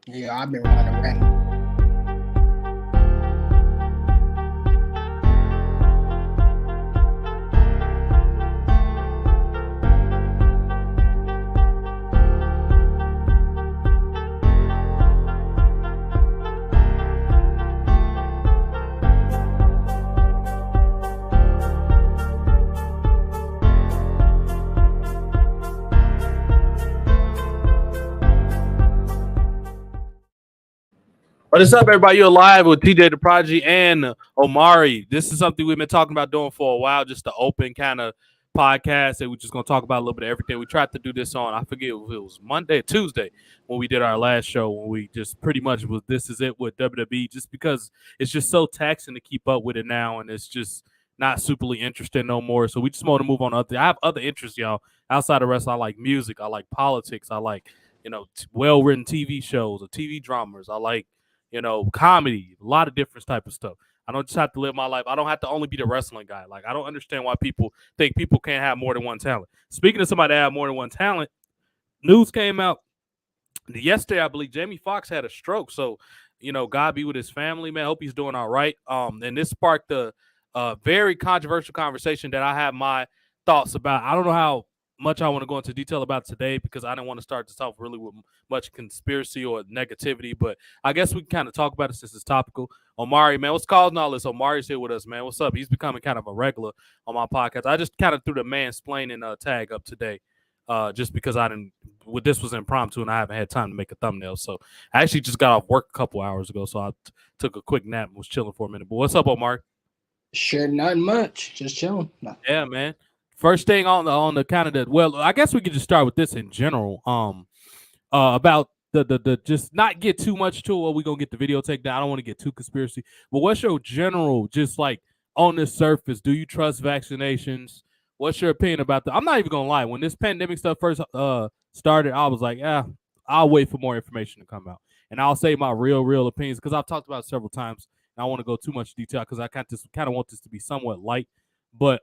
Yeah, I've been running around. What is up, everybody? You're live with TJ the Prodigy and Omari. This is something we've been talking about doing for a while, just the open kind of podcast that we're just going to talk about a little bit of everything. We tried to do this on, I forget if it was Monday or Tuesday when we did our last show, when we just pretty much was this is it with WWE, just because it's just so taxing to keep up with it now, and it's just not superly interesting no more. So we just want to move on to other. I have other interests, y'all, outside of wrestling. I like music, I like politics, I like, well-written TV shows or TV dramas. I like comedy, a lot of different type of stuff. I don't just have to live my life. I don't have to only be the wrestling guy. Like, I don't understand why people think people can't have more than one talent. Speaking of somebody that have more than one talent, news came out yesterday. I believe Jamie Foxx had a stroke. So, God be with his family, man. Hope he's doing all right. And this sparked a very controversial conversation that I have my thoughts about. I don't know how much I want to go into detail about today because I didn't want to start this off really with much conspiracy or negativity, but I guess we can kind of talk about it since it's topical. Omari, man, what's causing all this? Omari's here with us, man. What's up? He's becoming kind of a regular on my podcast. I just kind of threw the ManSplainin tag up today, just because I didn't. This was impromptu and I haven't had time to make a thumbnail. So I actually just got off work a couple hours ago, so I took a quick nap and was chilling for a minute. But what's up, Omari? Sure, nothing much. Just chilling. Yeah, man. First thing on the kind of the well, I guess we could just start with this in general. About the just not get too much to it. We're gonna get the video taken down. I don't want to get too conspiracy. But what's your general just like on the surface? Do you trust vaccinations? What's your opinion about that? I'm not even gonna lie. When this pandemic stuff first started, I was like, yeah, I'll wait for more information to come out. And I'll say my real opinions because I've talked about it several times. And I want to go too much detail because I kind of want this to be somewhat light. But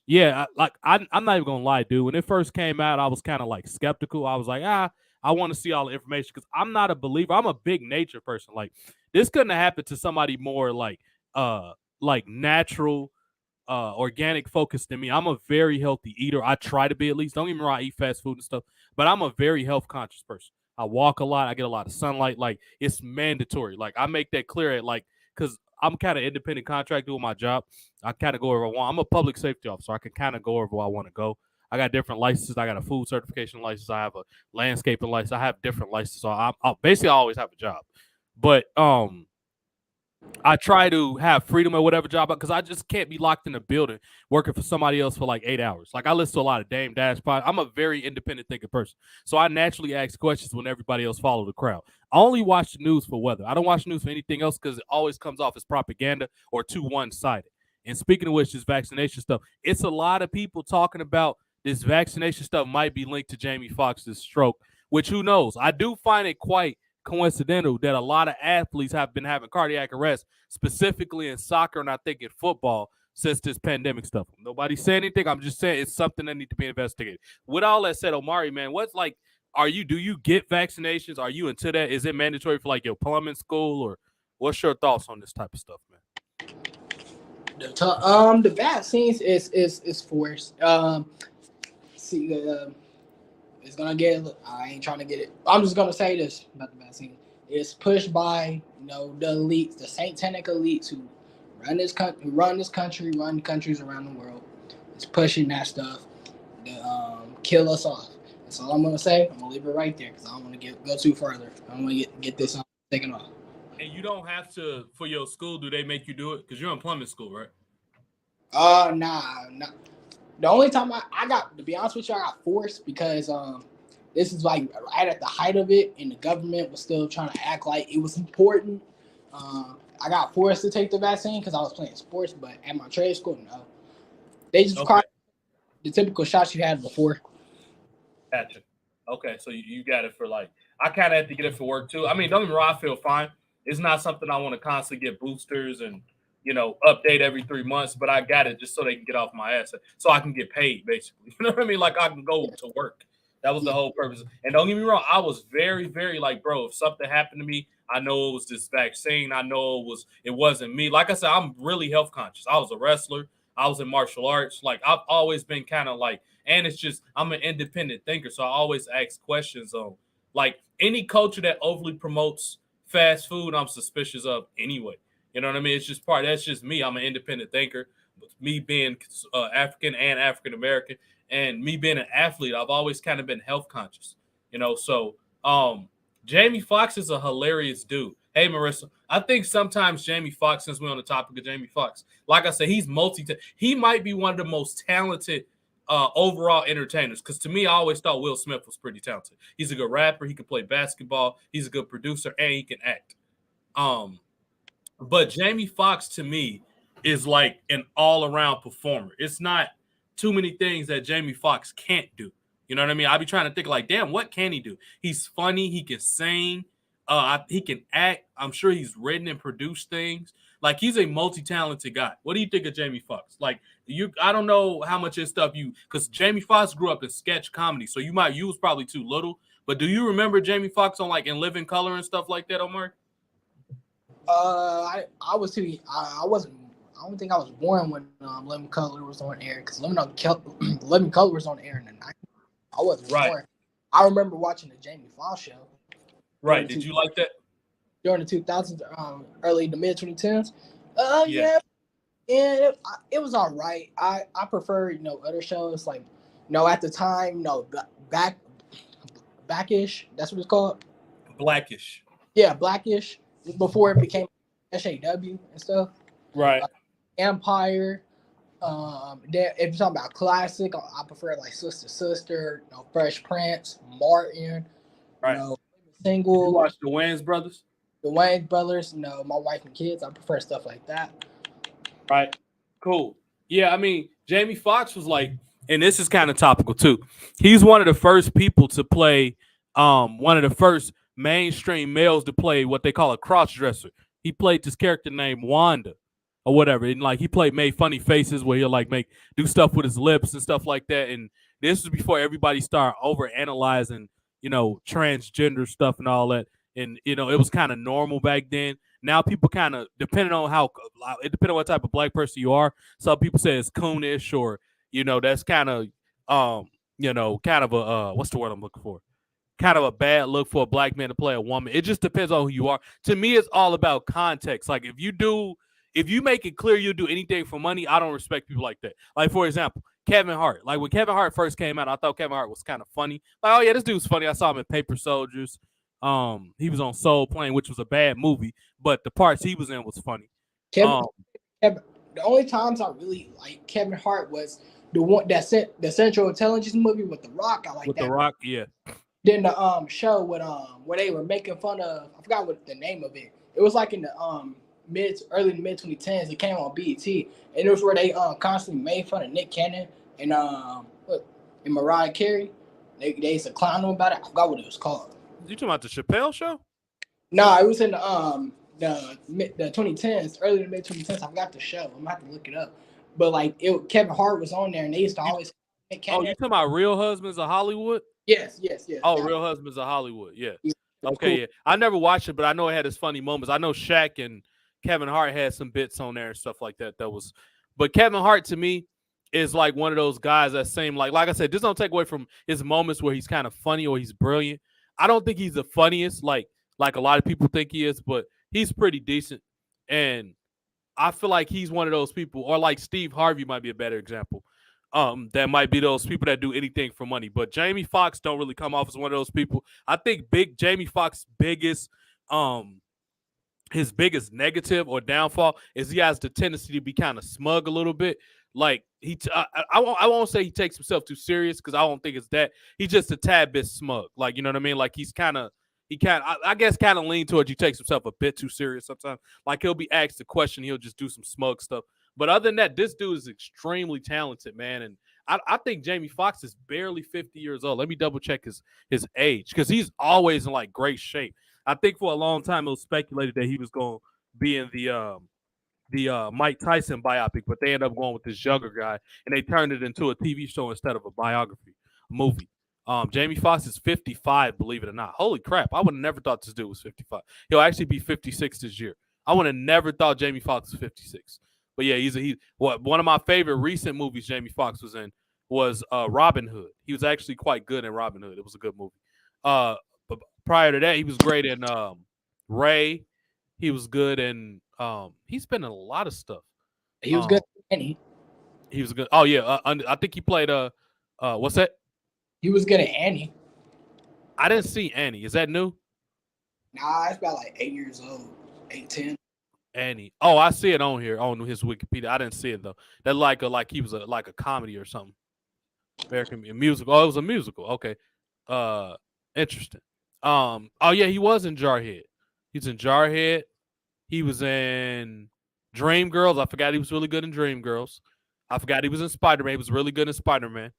yeah, I'm not even gonna lie, dude. When it first came out, I was kind of like skeptical. I was like, I want to see all the information because I'm not a believer. I'm a big nature person. Like this couldn't have happened to somebody more like natural, organic focused than me. I'm a very healthy eater. I try to be at least. Don't get me wrong, I eat fast food and stuff, but I'm a very health conscious person. I walk a lot. I get a lot of sunlight. Like it's mandatory. Like I make that clear at like because I'm kind of independent contractor with my job. I kind of go wherever I want. I'm a public safety officer. I can kind of go wherever I want to go. I got different licenses. I got a food certification license. I have a landscaping license. I have different licenses. So I basically always have a job. But I try to have freedom at whatever job because I just can't be locked in a building working for somebody else for like 8 hours. Like I listen to a lot of Dame Dash Pod. I'm a very independent thinking person. So I naturally ask questions when everybody else follow the crowd. I only watch the news for weather. I don't watch the news for anything else because it always comes off as propaganda or too one-sided. And speaking of which, this vaccination stuff, it's a lot of people talking about this vaccination stuff might be linked to Jamie Foxx's stroke, which who knows? I do find it quite coincidental that a lot of athletes have been having cardiac arrest, specifically in soccer and I think in football, since this pandemic stuff. Nobody said anything. I'm just saying it's something that needs to be investigated. With all that said, Omari, man, what's like, do you get vaccinations? Are you into that? Is it mandatory for like your plumbing school or what's your thoughts on this type of stuff, man? The vaccines is forced. See, it's gonna get. I ain't trying to get it. I'm just gonna say this about the vaccine. It's pushed by the elites, the satanic elites who run this country, run countries around the world. It's pushing that stuff to kill us off. That's all I'm gonna say. I'm gonna leave it right there because I don't want to go too further. I don't want to get this taken off. And you don't have to for your school. Do they make you do it? Because you're in plumbing school, right? Nah. The only time I got, to be honest with you, I got forced because this is like right at the height of it, and the government was still trying to act like it was important. I got forced to take the vaccine because I was playing sports, but at my trade school, no. They just required the typical shots you had before. Gotcha. Okay, so you got it for like, I kind of had to get it for work too. I mean, don't get me wrong, I feel fine. It's not something I want to constantly get boosters and update every 3 months, but I got it just so they can get off my ass, so I can get paid, basically. You know what I mean? Like I can go to work. That was the Yeah. whole purpose. And don't get me wrong, I was very, very like, bro, if something happened to me, I know it was this vaccine. I know it wasn't me. Like I said, I'm really health conscious. I was a wrestler. I was in martial arts. Like I've always been kind of like, and it's just I'm an independent thinker, so I always ask questions on like any culture that overly promotes fast food. I'm suspicious of anyway. You know what I mean? It's just part. That's just me. I'm an independent thinker. Me being African and African American, and me being an athlete, I've always kind of been health conscious. You know, so Jamie Foxx is a hilarious dude. Hey, Marissa, I think sometimes Jamie Foxx, since we're on the topic of Jamie Foxx, like I said, he's he might be one of the most talented overall entertainers. Because to me, I always thought Will Smith was pretty talented. He's a good rapper. He can play basketball. He's a good producer, and he can act. Um, but Jamie Foxx to me is like an all-around performer. It's not too many things that Jamie Foxx can't do. You know what I mean? I be trying to think like, damn, what can he do? He's funny. He can sing. He can act. I'm sure he's written and produced things. Like he's a multi-talented guy. What do you think of Jamie Foxx? Like I don't know how much his stuff because Jamie Foxx grew up in sketch comedy, so you was probably too little. But do you remember Jamie Foxx on like In Living Color and stuff like that, Omar? I was too. I wasn't. I don't think I was born when Living Color was on air because Living Color was on air in the 90s. I wasn't born. I remember watching the Jamie Foxx show. Right. Did you like that? During the 2000s, early to mid 2010s. Yeah. And it was all right. I prefer other shows like at the time Blackish. That's what it's called. Blackish. Yeah, Blackish. Before it became SAW and stuff. Right. Empire. If you're talking about classic, I prefer like Sister, Fresh Prince, Martin. Right. Single. You watch the Wayans brothers? The Wayans brothers. My wife and kids. I prefer stuff like that. Right. Cool. Yeah, I mean, Jamie Foxx was like, and this is kind of topical too. He's one of the first people to play, one of the first mainstream males to play what they call a cross dresser. He played this character named Wanda or whatever. And like he made funny faces where he'll like do stuff with his lips and stuff like that. And this was before everybody started over analyzing, transgender stuff and all that. And it was kind of normal back then. Now people kind of depending on what type of black person you are. Some people say it's coonish or that's kind of kind of a what's the word I'm looking for? Kind of a bad look for a black man to play a woman. It just depends on who you are. To me, it's all about context. Like if you make it clear you do anything for money, I don't respect people like that. Like for example, Kevin Hart. Like when Kevin Hart first came out, I thought Kevin Hart was kind of funny. Like, oh yeah, this dude's funny. I saw him in Paper Soldiers. He was on Soul Plane, which was a bad movie, but the parts he was in was funny. Kevin, the only times I really like Kevin Hart was the one that sent the Central Intelligence movie with The Rock. I like with that. The Rock, yeah. Then the show with where they were making fun of, I forgot what the name of it. It was like in the early to mid 2010s. It came on BET, and it was where they constantly made fun of Nick Cannon and Mariah Carey. They used to clown them about it. I forgot what it was called. You talking about the Chappelle Show? No, it was in the 2010s, early to mid 2010s. I forgot the show. I'm gonna have to look it up. But like Kevin Hart was on there, and they used to always. You talking about Real Husbands of Hollywood? Yes. Oh, Real Husbands of Hollywood. Yeah. Okay. Cool. Yeah. I never watched it, but I know it had its funny moments. I know Shaq and Kevin Hart had some bits on there and stuff like that. But Kevin Hart to me is like one of those guys that seem like I said, this don't take away from his moments where he's kind of funny or he's brilliant. I don't think he's the funniest like a lot of people think he is, but he's pretty decent. And I feel like he's one of those people, or like Steve Harvey might be a better example. That might be those people that do anything for money. But Jamie Foxx don't really come off as one of those people. I think Jamie Foxx's his biggest negative or downfall is he has the tendency to be kind of smug a little bit. Like I won't say he takes himself too serious because I don't think it's that. He's just a tad bit smug. Like, you know what I mean? Like I guess kind of lean towards he takes himself a bit too serious sometimes. Like he'll be asked a question, he'll just do some smug stuff. But other than that, this dude is extremely talented, man. And I think Jamie Foxx is barely 50 years old. Let me double check his age because he's always in like great shape. I think for a long time it was speculated that he was going to be in the Mike Tyson biopic, but they ended up going with this younger guy, and they turned it into a TV show instead of a movie. Jamie Foxx is 55, believe it or not. Holy crap! I would have never thought this dude was 55. He'll actually be 56 this year. I would have never thought Jamie Foxx was 56. But yeah, one of my favorite recent movies Jamie Foxx was in was Robin Hood. He was actually quite good in Robin Hood. It was a good movie. But prior to that, he was great in Ray. He was good in he's been in a lot of stuff. He was good at Annie. He was good. Oh yeah, I think he played what's that? He was good at Annie. I didn't see Annie. Is that new? Nah, it's about like 8 years old, 8, 10. Annie. Oh, I see it on here on his Wikipedia. I didn't see it though. That like he was like a comedy or something. American musical. Oh, it was a musical. Okay. Interesting. Oh yeah, he was in Jarhead. He's in Jarhead. He was in Dreamgirls. I forgot he was really good in Dreamgirls. I forgot he was in Spider-Man. He was really good in Spider-Man.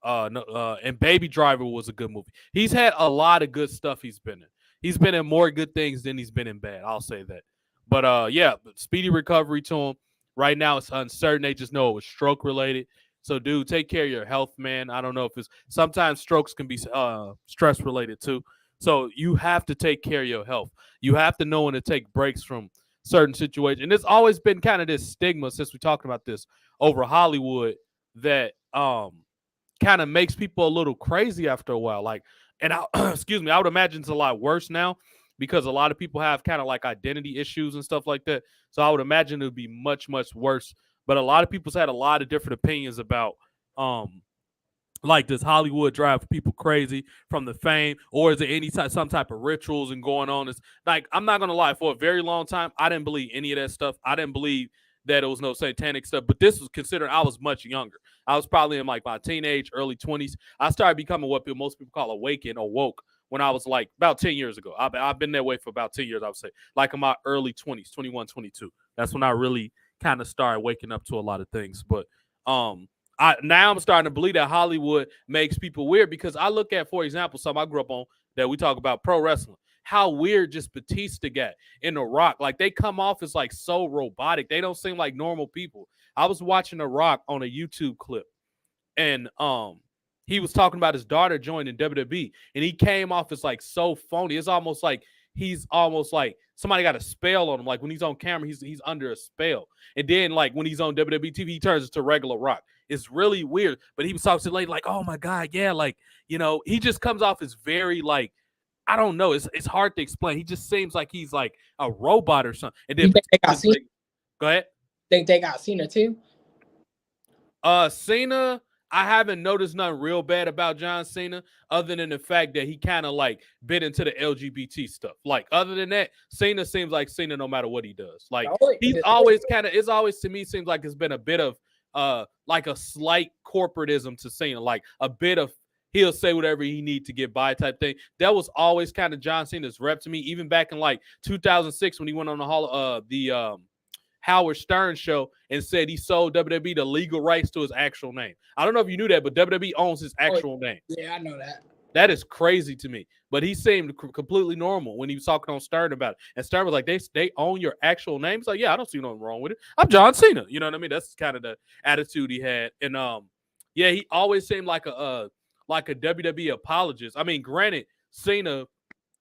And Baby Driver was a good movie. He's had a lot of good stuff he's been in. He's been in more good things than he's been in bad. I'll say that. But yeah, speedy recovery to him. Right now it's uncertain. They just know it was stroke related. So, dude, take care of your health, man. I don't know if it's sometimes strokes can be stress related too. So you have to take care of your health. You have to know when to take breaks from certain situations. And it's always been kind of this stigma since we talked about this over Hollywood that kind of makes people a little crazy after a while. Like, and excuse me, I would imagine it's a lot worse now because a lot of people have kind of like identity issues and stuff like that. So I would imagine it would be much, much worse. But a lot of people's had a lot of different opinions about like, does Hollywood drive people crazy from the fame, or is there some type of rituals and going on? It's like, I'm not gonna lie, for a very long time, I didn't believe any of that stuff. I didn't believe that it was no satanic stuff. But this was considering I was much younger. I was probably in like my teenage, early 20s. I started becoming what most people call awakened or woke when I was like about 10 years ago. I've been that way for about 10 years, I would say. Like in my early 20s, 21, 22. That's when I really kind of started waking up to a lot of things. But now I'm starting to believe that Hollywood makes people weird because I look at, for example, something I grew up on that we talk about, pro wrestling. How weird just Batista got in The Rock. Like, they come off as like so robotic. They don't seem like normal people. I was watching The Rock on a YouTube clip, and he was talking about his daughter joining WWE, and he came off as like so phony. It's almost like he's almost like somebody got a spell on him. Like when he's on camera, he's under a spell. And then like when he's on WWE TV, he turns into regular Rock. It's really weird. But he was talking to the lady like, oh my God, yeah, like, you know, he just comes off as very like, I don't know. It's hard to explain. He just seems like he's like a robot or something. And then You think they got Cena? Go ahead. Think they got Cena too? Cena, I haven't noticed nothing real bad about John Cena other than the fact that he kind of like bit into the LGBT stuff. Like, other than that, Cena seems like Cena no matter what he does. Like, he's always kind of, it's always to me seems like it's been a bit of like a slight corporatism to Cena, like a bit of he'll say whatever he need to get by type thing. That was always kind of John Cena's rep to me, even back in like 2006 when he went on the Howard Stern show and said he sold WWE the legal rights to his actual name. I don't know if you knew that, but WWE owns his actual name. Yeah, I know that. That is crazy to me. But he seemed completely normal when he was talking on Stern about it. And Stern was like, they own your actual name? He's like, yeah, I don't see nothing wrong with it. I'm John Cena. You know what I mean? That's kind of the attitude he had. And yeah, he always seemed like a WWE apologist. I mean, granted, Cena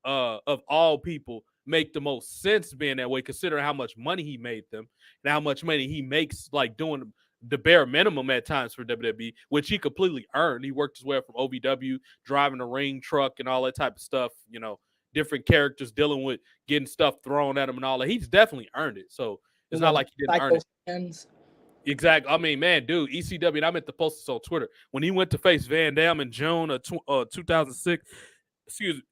of all people make the most sense being that way, considering how much money he made them and how much money he makes like doing the bare minimum at times for WWE, which he completely earned. He worked his way up from OVW, driving a ring truck and all that type of stuff, you know, different characters dealing with getting stuff thrown at him and all that. He's definitely earned it. So it's not like he didn't earn it. Fans. Exactly. I mean, man, dude, ECW, and I meant to post this on Twitter. When he went to face Van Dam in June of 2006, excuse me,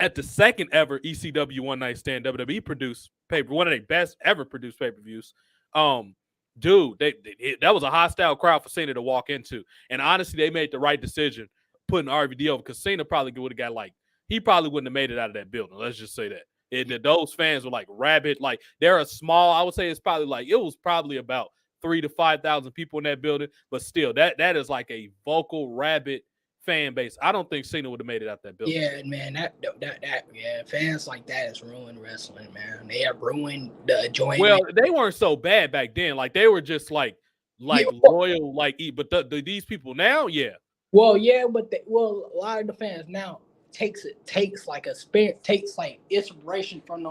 at the second ever ECW One Night Stand WWE produced paper, one of their best ever produced pay-per-views. Dude, that was a hostile crowd for Cena to walk into. And honestly, they made the right decision putting RVD over, because Cena probably would have got like, he probably wouldn't have made it out of that building. Let's just say that. Those fans were like rabid. Like, they're a small, I would say it was probably about 3,000 to 5,000 people in that building. But still, that is like a vocal, rabid fan base. I don't think Cena would have made it out that building. Yeah, man, that fans like that has ruined wrestling, man. They have ruined the enjoyment. Well, they weren't so bad back then. Like, they were just like loyal, like, but these people now, yeah. Well, yeah, but a lot of the fans now takes like inspiration from the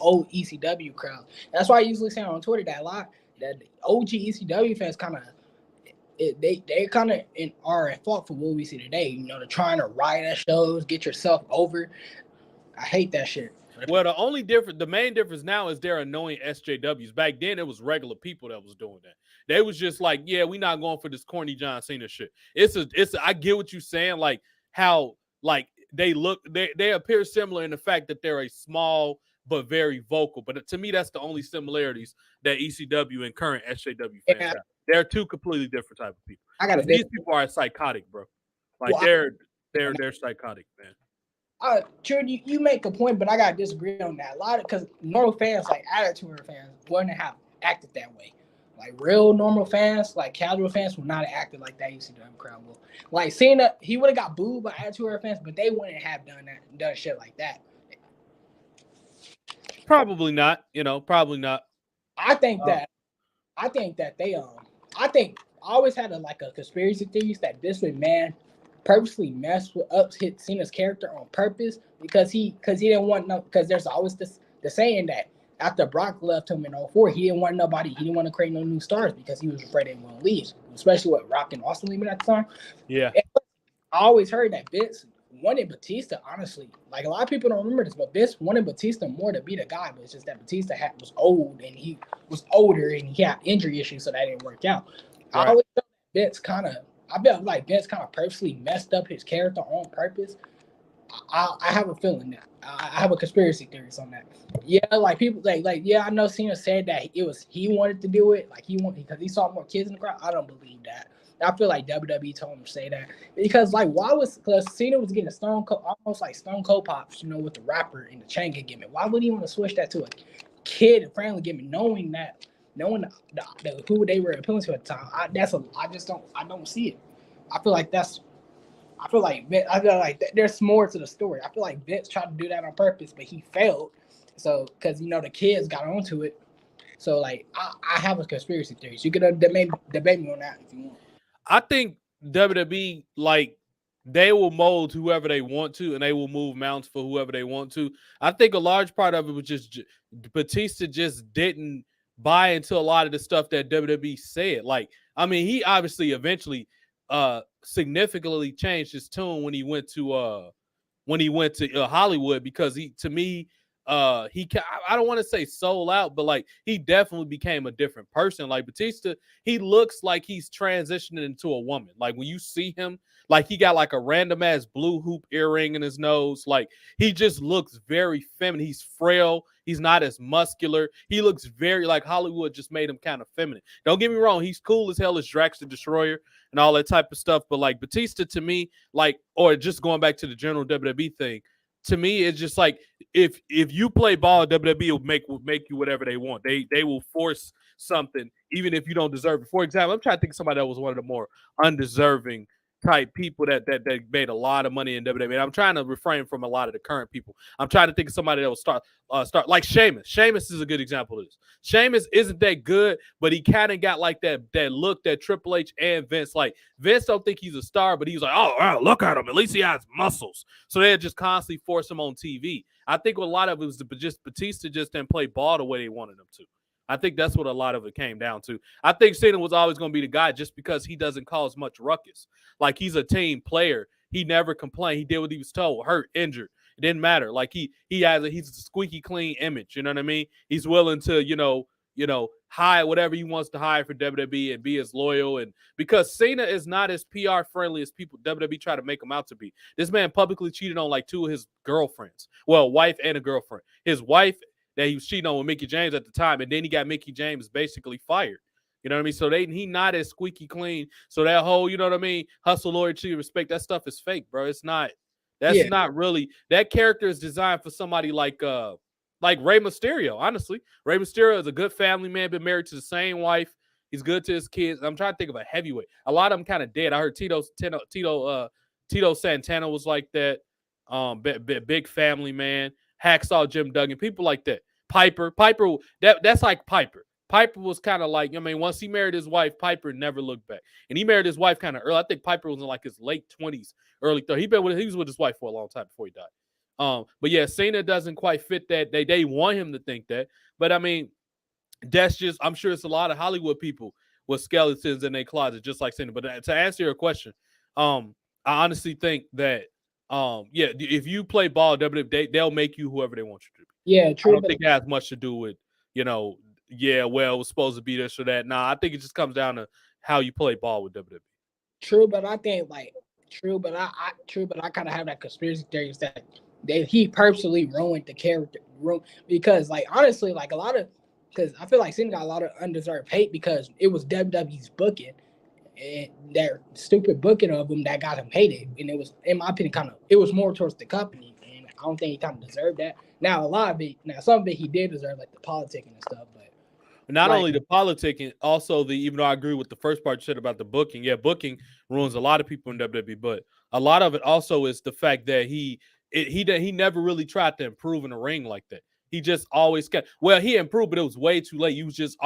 old ECW crowd. That's why I usually say on Twitter that a lot that the OG ECW fans kind of they kind of are at fault for what we see today. You know, they're trying to riot at shows, get yourself over. I hate that shit. Well, the main difference now is they're annoying SJWs. Back then, it was regular people that was doing that. They was just like, yeah, we not going for this corny John Cena shit. I get what you're saying, like how like they appear similar in the fact that they're a small but very vocal. But to me, that's the only similarities that ECW and current SJW fans Yeah, have. They're two completely different type of people. I got to. These people are psychotic, bro. Like Well, they're psychotic, man. True, you make a point, but I gotta disagree on that. A lot of because normal fans, like attitude fans, wouldn't have acted that way. Like real normal fans, like casual fans, would not have acted like that. You see the crowd will. Like seeing that he would have got booed by attitude fans, but they wouldn't have done shit like that. Probably not. You know, probably not. I think that they I always had a conspiracy theories that this man purposely messed up Cena's character on purpose because he didn't want because there's always the saying that after Brock left him in 04, he didn't want nobody, he didn't want to create no new stars because he was afraid they were going to leave, especially with Rock and Austin leaving at the time. Yeah. And I always heard that Vince wanted Batista, honestly. Like a lot of people don't remember this, but Vince wanted Batista more to be the guy, but it's just that Batista was old and he was older and he had injury issues, so that didn't work out. Right. I always felt Vince I felt like Vince kind of purposely messed up his character on purpose. I have a feeling that I have a conspiracy theories on that. Yeah, like people I know Cena said that he wanted to do it, like he wanted because he saw more kids in the crowd. I don't believe that. I feel like WWE told him to say that because because Cena was getting almost like Stone Cold pops, with the rapper and the chain gimmick. Why would he want to switch that to a kid friendly gimmick, knowing who they were appealing to at the time? I don't see it. I feel like there's more to the story. I feel like Vince tried to do that on purpose, but he failed. So, because the kids got onto it. So, like, I have a conspiracy theory. So you can debate me on that if you want. I think WWE, like, they will mold whoever they want to, and they will move mountains for whoever they want to. I think a large part of it was just Batista just didn't buy into a lot of the stuff that WWE said. Like, I mean, he obviously eventually significantly changed his tune when he went to Hollywood, because I don't want to say sold out, but like he definitely became a different person. Like Batista, he looks like he's transitioning into a woman. Like when you see him, like he got like a random ass blue hoop earring in his nose. Like he just looks very feminine. He's frail. He's not as muscular. He looks very like Hollywood just made him kind of feminine. Don't get me wrong. He's cool as hell as Drax the Destroyer and all that type of stuff. But like Batista to me, like, or just going back to the general WWE thing, to me, it's just like if you play ball, WWE will make you whatever they want. They will force something even if you don't deserve it. For example, I'm trying to think of somebody that was one of the more undeserving type people that made a lot of money in WWE. And I'm trying to refrain from a lot of the current people. I'm trying to think of somebody that will start like Sheamus. Sheamus is a good example of this. Sheamus isn't that good, but he kind of got like that look that Triple H and Vince, like Vince don't think he's a star, but he's like, oh, wow, look at him. At least he has muscles. So they just constantly force him on TV. I think a lot of it was just Batista just didn't play ball the way they wanted him to. I think that's what a lot of it came down to. I think Cena was always going to be the guy just because he doesn't cause much ruckus. Like he's a team player. He never complained. He did what he was told, hurt, injured. It didn't matter. Like he's a squeaky clean image. You know what I mean? He's willing to, hire whatever he wants to hire for WWE and be as loyal. And because Cena is not as PR friendly as people WWE try to make him out to be. This man publicly cheated on like 2 of his girlfriends. Well, wife and a girlfriend. His wife that he was cheating on with Mickie James at the time, and then he got Mickie James basically fired. You know what I mean? So he not as squeaky clean. So that whole, you know what I mean, hustle, loyalty, respect, that stuff is fake, bro. It's not. That's not really. That character is designed for somebody like Rey Mysterio. Honestly, Rey Mysterio is a good family man, been married to the same wife. He's good to his kids. I'm trying to think of a heavyweight. A lot of them kind of dead. I heard Tito Santana was like that. Big family man. Hacksaw Jim Duggan, people like that. Piper, that's like Piper. Piper was kind of like, I mean, once he married his wife, Piper never looked back. And he married his wife kind of early. I think Piper was in like his late 20s, early 30s. He was with his wife for a long time before he died. But yeah, Cena doesn't quite fit that. They want him to think that. But I mean, that's just, I'm sure it's a lot of Hollywood people with skeletons in their closet, just like Cena. But to answer your question, I honestly think that, yeah, if you play ball, they'll make you whoever they want you to be. Yeah, true. I don't think it has much to do with, yeah, well, it was supposed to be this or that. Nah, I think it just comes down to how you play ball with WWE. True, but I think but I kind of have that conspiracy theory that he purposely ruined the character because like honestly, like a lot of because I feel like Cena got a lot of undeserved hate because it was WWE's booking and their stupid booking of him that got him hated, and it was, in my opinion, it was more towards the company, and I don't think he kind of deserved that. Now some of it he did deserve, like the politicking and stuff, but. Not only the politicking, also even though I agree with the first part you said about the booking. Yeah, booking ruins a lot of people in WWE, but a lot of it also is the fact that he never really tried to improve in the ring like that. He just always kept. Well, he improved, but it was way too late. You just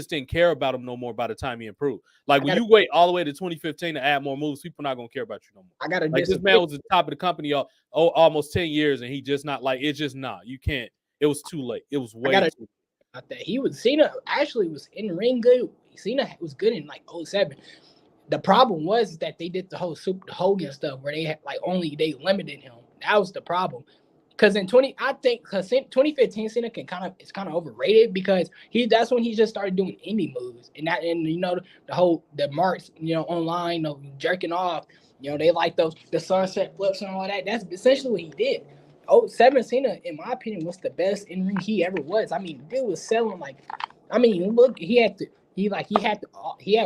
didn't care about him no more by the time he improved. Like when you wait all the way to 2015 to add more moves, people are not gonna care about you no more. I gotta like this man was at the top of the company almost 10 years, and he just not like it's just not. You can't. It was too late. It was way too late. That Cena actually was in ring good. Cena was good in like 07. The problem was that they did the whole Super Hogan stuff where they had they limited him. That was the problem. Because in 2015 Cena it's kind of overrated because that's when he just started doing indie moves and the marks online jerking off, they like the sunset flips and all that. That's essentially what he did. 07 Cena, in my opinion, was the best in ring he ever was. I mean, dude was selling look, he had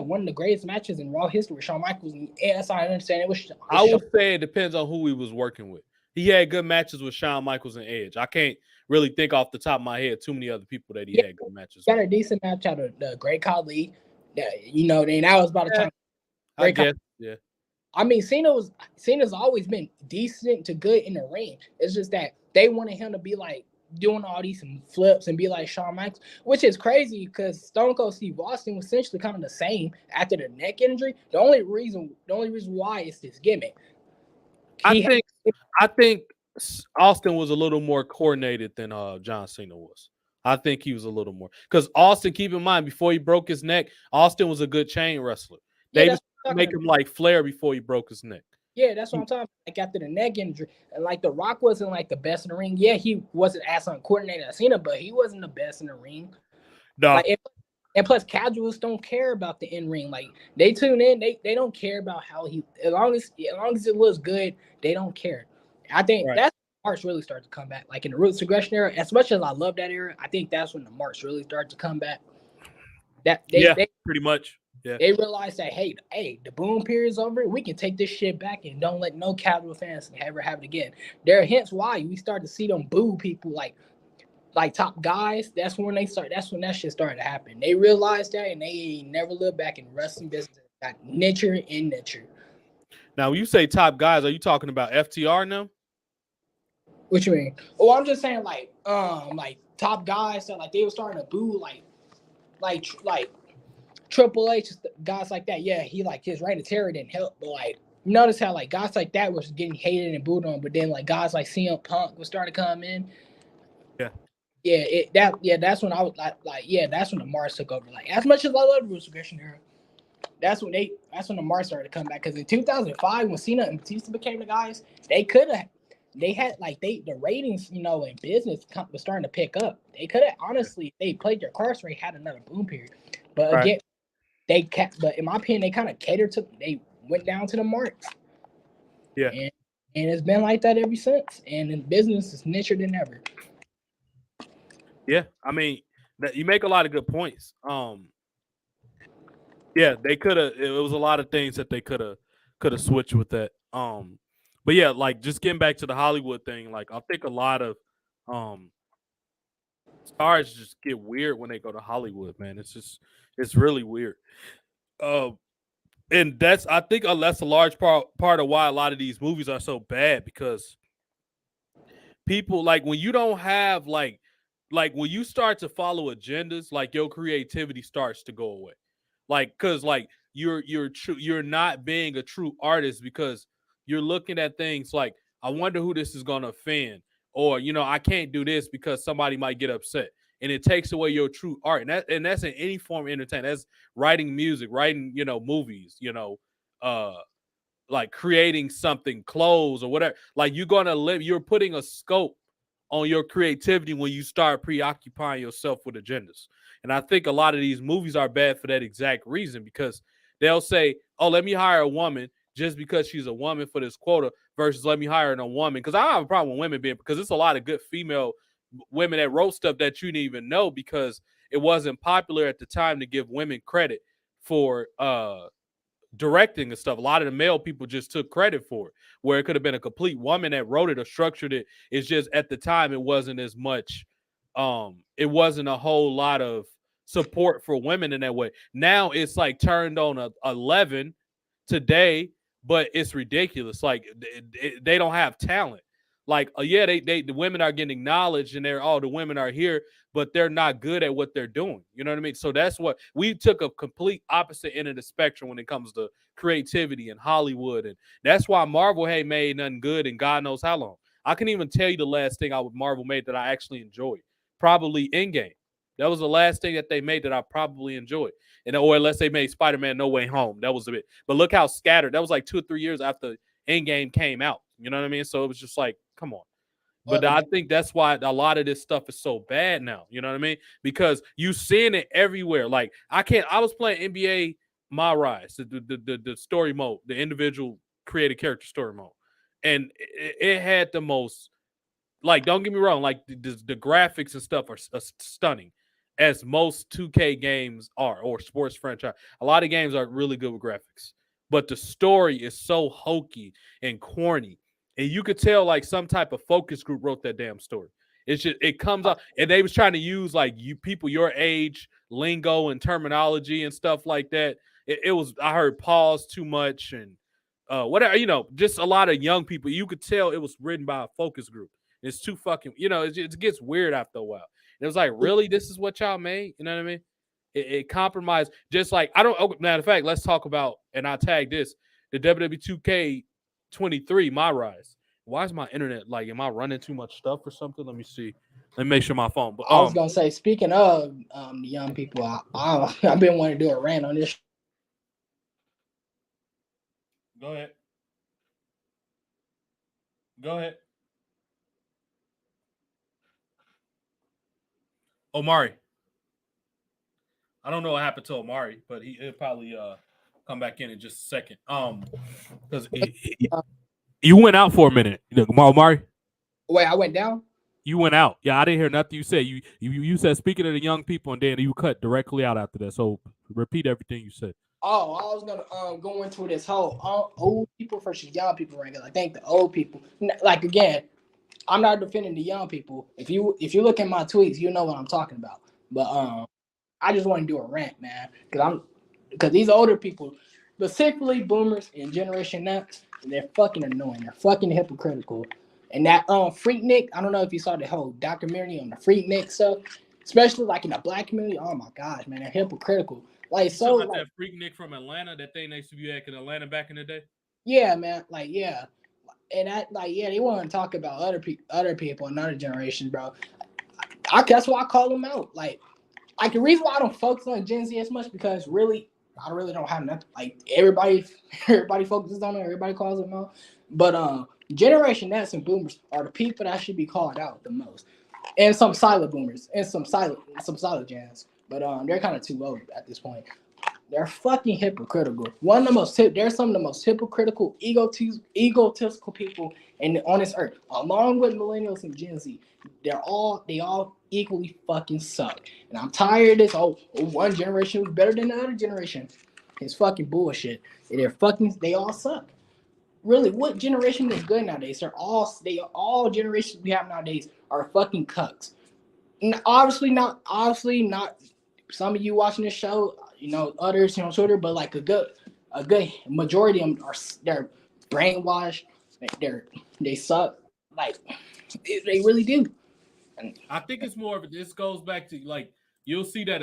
one of the greatest matches in Raw history with Shawn Michaels, and that's how I understand it. I would say it depends on who he was working with. He had good matches with Shawn Michaels and Edge. I can't really think off the top of my head too many other people that he had good matches with. Got a decent match out of the Great Khali. Then that was about the time. I guess, yeah. I mean, Cena's always been decent to good in the ring. It's just that they wanted him to be like doing all these flips and be like Shawn Michaels, which is crazy because Stone Cold Steve Austin was essentially kind of the same after the neck injury. The only reason why is this gimmick. I think Austin was a little more coordinated than John Cena was. I think he was a little more because Austin, keep in mind, before he broke his neck, Austin was a good chain wrestler. They was make him like Flair before he broke his neck. Yeah, that's what I'm talking about. Like after the neck injury, and like The Rock wasn't like the best in the ring. Yeah, he wasn't as uncoordinated as Cena, but he wasn't the best in the ring. No. And plus, casuals don't care about the in ring. Like they tune in, they don't care about how as long as it looks good, they don't care. I think that's when marks really start to come back. Like in the Ruthless Aggression era, as much as I love that era, I think that's when the marks really start to come back. They pretty much. Yeah. They realized that hey, the boom period's over. We can take this shit back and don't let no casual fans ever have it again. There are hints why we start to see them boo people like top guys. That's when that shit started to happen. They realized that and they never looked back in wrestling business. Got nicher and nicher. Now, when you say top guys, are you talking about FTR now? What you mean? Oh, I'm just saying like top guys that like they were starting to boo like Triple H, guys like that. Yeah, he like his reign of terror didn't help, but like notice how like guys like that was getting hated and booed on, but then like guys like CM Punk was starting to come in. That's when I was that's when the Mars took over. Like as much as I love the Ruthless Aggression era, that's when the Mars started to come back. Because in 2005, when Cena and Batista became the guys, the ratings, in business was starting to pick up. They could have honestly, they played their cards right, had another boom period, but again. But in my opinion, they kind of they went down to the marks. Yeah. And it's been like that ever since. And the business is nicher than ever. Yeah. I mean, you make a lot of good points. Yeah, they could have, it was a lot of things that they could have switched with that. But yeah, like just getting back to the Hollywood thing, like I think a lot of stars just get weird when they go to Hollywood, man. It's really weird. And I think that's a large part of why a lot of these movies are so bad, because people like when you don't have like like when you start to follow agendas, like your creativity starts to go away. Like, cause like you're not being a true artist because you're looking at things like, I wonder who this is gonna offend, or I can't do this because somebody might get upset. And it takes away your true art. And that's in any form of entertainment. That's writing music, writing, movies, uh like creating something, clothes or whatever. Like you're putting a scope on your creativity when you start preoccupying yourself with agendas. And I think a lot of these movies are bad for that exact reason, because they'll say, oh, let me hire a woman just because she's a woman for this quota versus let me hire a woman. Because I have a problem with women being, because it's a lot of good female women that wrote stuff that you didn't even know, because it wasn't popular at the time to give women credit for directing and stuff. A lot of the male people just took credit for it, where it could have been a complete woman that wrote it or structured it. It's just at the time it wasn't as much. It wasn't a whole lot of support for women in that way. Now it's like turned on a 11 today, but it's ridiculous. Like they don't have talent. Like yeah, the women are getting acknowledged and the women are here, but they're not good at what they're doing. You know what I mean? So that's what we took a complete opposite end of the spectrum when it comes to creativity in Hollywood, and that's why Marvel ain't made nothing good in God knows how long. I can even tell you the last thing Marvel made that I actually enjoyed, probably Endgame. That was the last thing that they made that I probably enjoyed. And or unless they made Spider-Man No Way Home, that was a bit. But look how scattered. That was like 2 or 3 years after Endgame came out. You know what I mean? So it was just like, come on. But I think that's why a lot of this stuff is so bad now. You know what I mean? Because you seeing it everywhere. Like I was playing NBA My Rise, the story mode, the individual created character story mode, and it had the most. Like, don't get me wrong. Like the graphics and stuff are stunning, as most 2K games are, or sports franchise. A lot of games are really good with graphics, but the story is so hokey and corny, and you could tell like some type of focus group wrote that damn story. It's just it comes up, and they was trying to use like you people your age lingo and terminology and stuff like that. It was I heard pause too much and whatever, just a lot of young people. You could tell it was written by a focus group. It's too fucking, it gets weird after a while. And it was like, really, this is what y'all made? You know what I mean? It compromised. Just like I don't. Oh, matter of fact, let's talk about, and I tag this, the WWE 2K23 My Rise. Why is my internet like? Am I running too much stuff or something? Let me see. Let me make sure my phone. But I was gonna say, speaking of the young people, I've been wanting to do a rant on this. Go ahead. Go ahead. Omari. I don't know what happened to Omari, but he'll probably come back in just a second. Because you went out for a minute, Omari. Wait, I went down. You went out. Yeah, I didn't hear nothing you said. You said speaking of the young people, and then you cut directly out after that. So repeat everything you said. Oh, I was gonna go into this whole old people versus young people ranking. I think the old people, like again, I'm not defending the young people. If you look at my tweets, you know what I'm talking about. But I just want to do a rant, man, because these older people, specifically boomers and Generation X, they're fucking annoying. They're fucking hypocritical. And that Freaknik, I don't know if you saw the whole documentary on the Freaknik stuff, especially like in the black community. Oh my gosh, man, they're hypocritical. Like so, like that Freaknik from Atlanta, that thing they used to be in Atlanta back in the day. Yeah, man, like yeah. And they want to talk about other people and other generations, bro. That's why I call them out. Like the reason why I don't focus on Gen Z as much, because really, I really don't have nothing. Like everybody focuses on it. Everybody calls them out. But Generation X and Boomers are the people that should be called out the most, and some silent Boomers and some silent Gens. But they're kind of too old at this point. They're fucking hypocritical. They're some of the most hypocritical, egotistical people on this earth, along with millennials and Gen Z. They all equally fucking suck. And I'm tired of this. One generation was better than the other generation. It's fucking bullshit. They all suck. Really, what generation is good nowadays? All generations we have nowadays are fucking cucks. And obviously not. Some of you watching this show, others on Twitter, but like a good majority of them they're brainwashed. They suck. Like they really do. I think it's more of this goes back to like you'll see that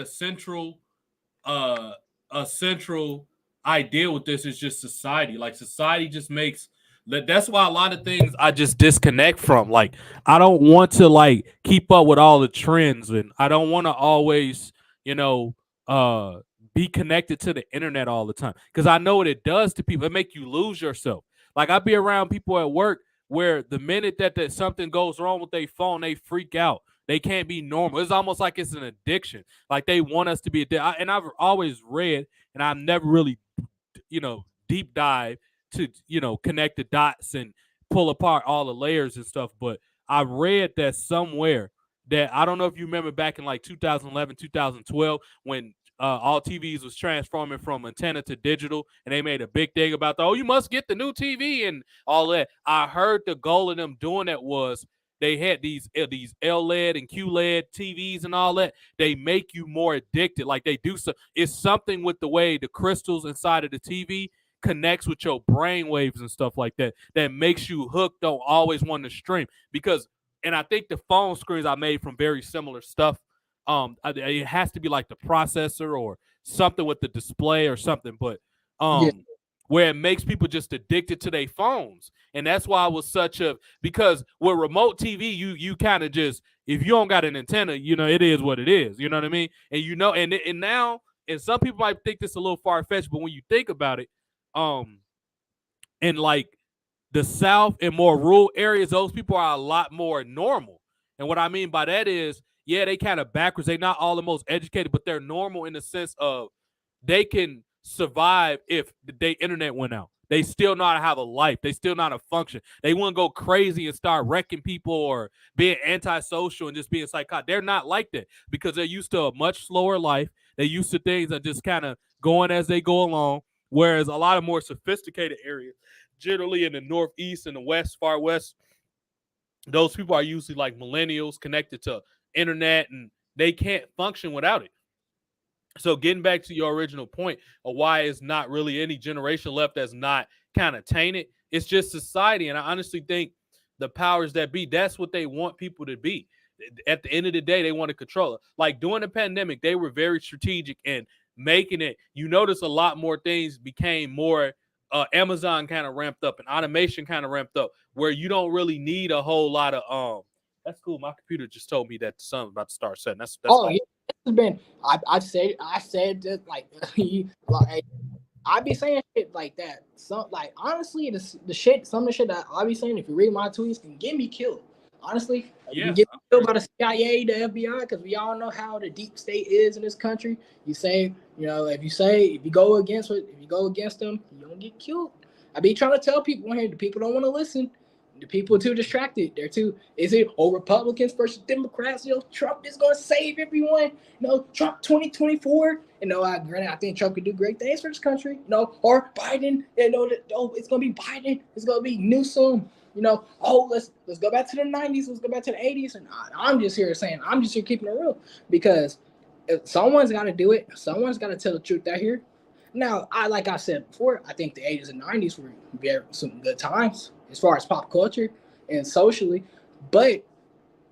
uh a central idea with this is just society. Like society just makes that's why a lot of things I just disconnect from. Like I don't want to like keep up with all the trends and I don't want to always, you know, be connected to the internet all the time. Cause I know what it does to people. It make you lose yourself. Like I be around people at work where the minute that something goes wrong with their phone, they freak out. They can't be normal. It's almost like it's an addiction. Like they want us to be addicted. And I've always read, and I've never really, deep dive to, connect the dots and pull apart all the layers and stuff. But I read that somewhere that I don't know if you remember back in like 2011, 2012, when all TVs was transforming from antenna to digital, and they made a big thing about you must get the new TV and all that. I heard the goal of them doing that was they had these LED and QLED TVs and all that. They make you more addicted. Like they do so. It's something with the way the crystals inside of the TV connects with your brain waves and stuff like that that makes you hooked. Don't always want to stream because, and I think the phone screens I made from very similar stuff. It has to be like the processor or something with the display or something, but Yeah. where it makes people just addicted to their phones. And that's why it was such a because with remote TV, you kind of just if you don't got an antenna, it is what it is. You know what I mean? And now and some people might think this a little far fetched, but when you think about it, in like the South and more rural areas, those people are a lot more normal. And what I mean by that is, yeah, they kind of backwards. They're not all the most educated, but they're normal in the sense of they can survive if the day internet went out. They still know how to have a life. They still know how to function. They wouldn't go crazy and start wrecking people or being antisocial and just being psychotic. They're not like that because they're used to a much slower life. They're used to things that just kind of going as they go along. Whereas a lot of more sophisticated areas, generally in the Northeast and the West, far West, those people are usually like millennials connected to internet and they can't function without it. So getting back to your original point of why it's not really any generation left that's not kind of tainted, it's just society. And I honestly think the powers that be, that's what they want people to be. At the end of the day, they want to control it. Like during the pandemic, they were very strategic and making it. You notice a lot more things became more Amazon kind of ramped up and automation kind of ramped up where you don't really need a whole lot of that's cool. My computer just told me that the sun's about to start setting. That's Oh all. yeah, this has been. I said that like like I be saying shit like that. Some like honestly, the shit, some of the shit that I be saying. If you read my tweets, can get me killed. Honestly, you can Yeah. get me killed by the CIA, the FBI, because we all know how the deep state is in this country. You say, if you go against them, you don't get killed. I be trying to tell people here, the people don't want to listen. The people are too distracted. They're too. Is it Republicans versus Democrats? Trump is gonna save everyone. Trump 2024. Granted, I think Trump could do great things for this country. Or Biden. It's gonna be Biden. It's gonna be Newsom. Let's go back to the 90s. Let's go back to the 80s. And I'm just here keeping it real because if someone's got to do it. Someone's got to tell the truth out here. Now, like I said before, I think the 80s and 90s were some good times as far as pop culture and socially. But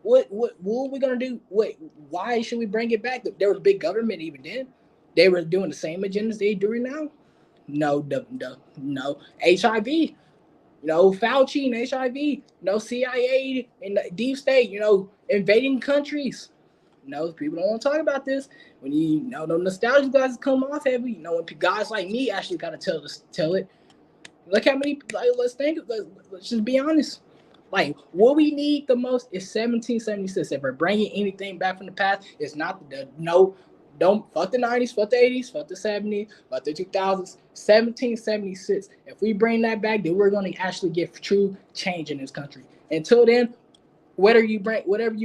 what are we gonna do? Why should we bring it back? There was big government even then. They were doing the same agendas they do now. No HIV. Fauci and HIV. CIA and the deep state. Invading countries. People don't want to talk about this. When the nostalgia guys come off heavy. When guys like me actually gotta tell it. Look how many. Like, let's just be honest. Like what we need the most is 1776. If we're bringing anything back from the past, it's not Don't fuck the 90s, fuck the 80s, fuck the 70s, fuck the 2000s. 1776. If we bring that back, then we're going to actually get true change in this country. Until then, whatever you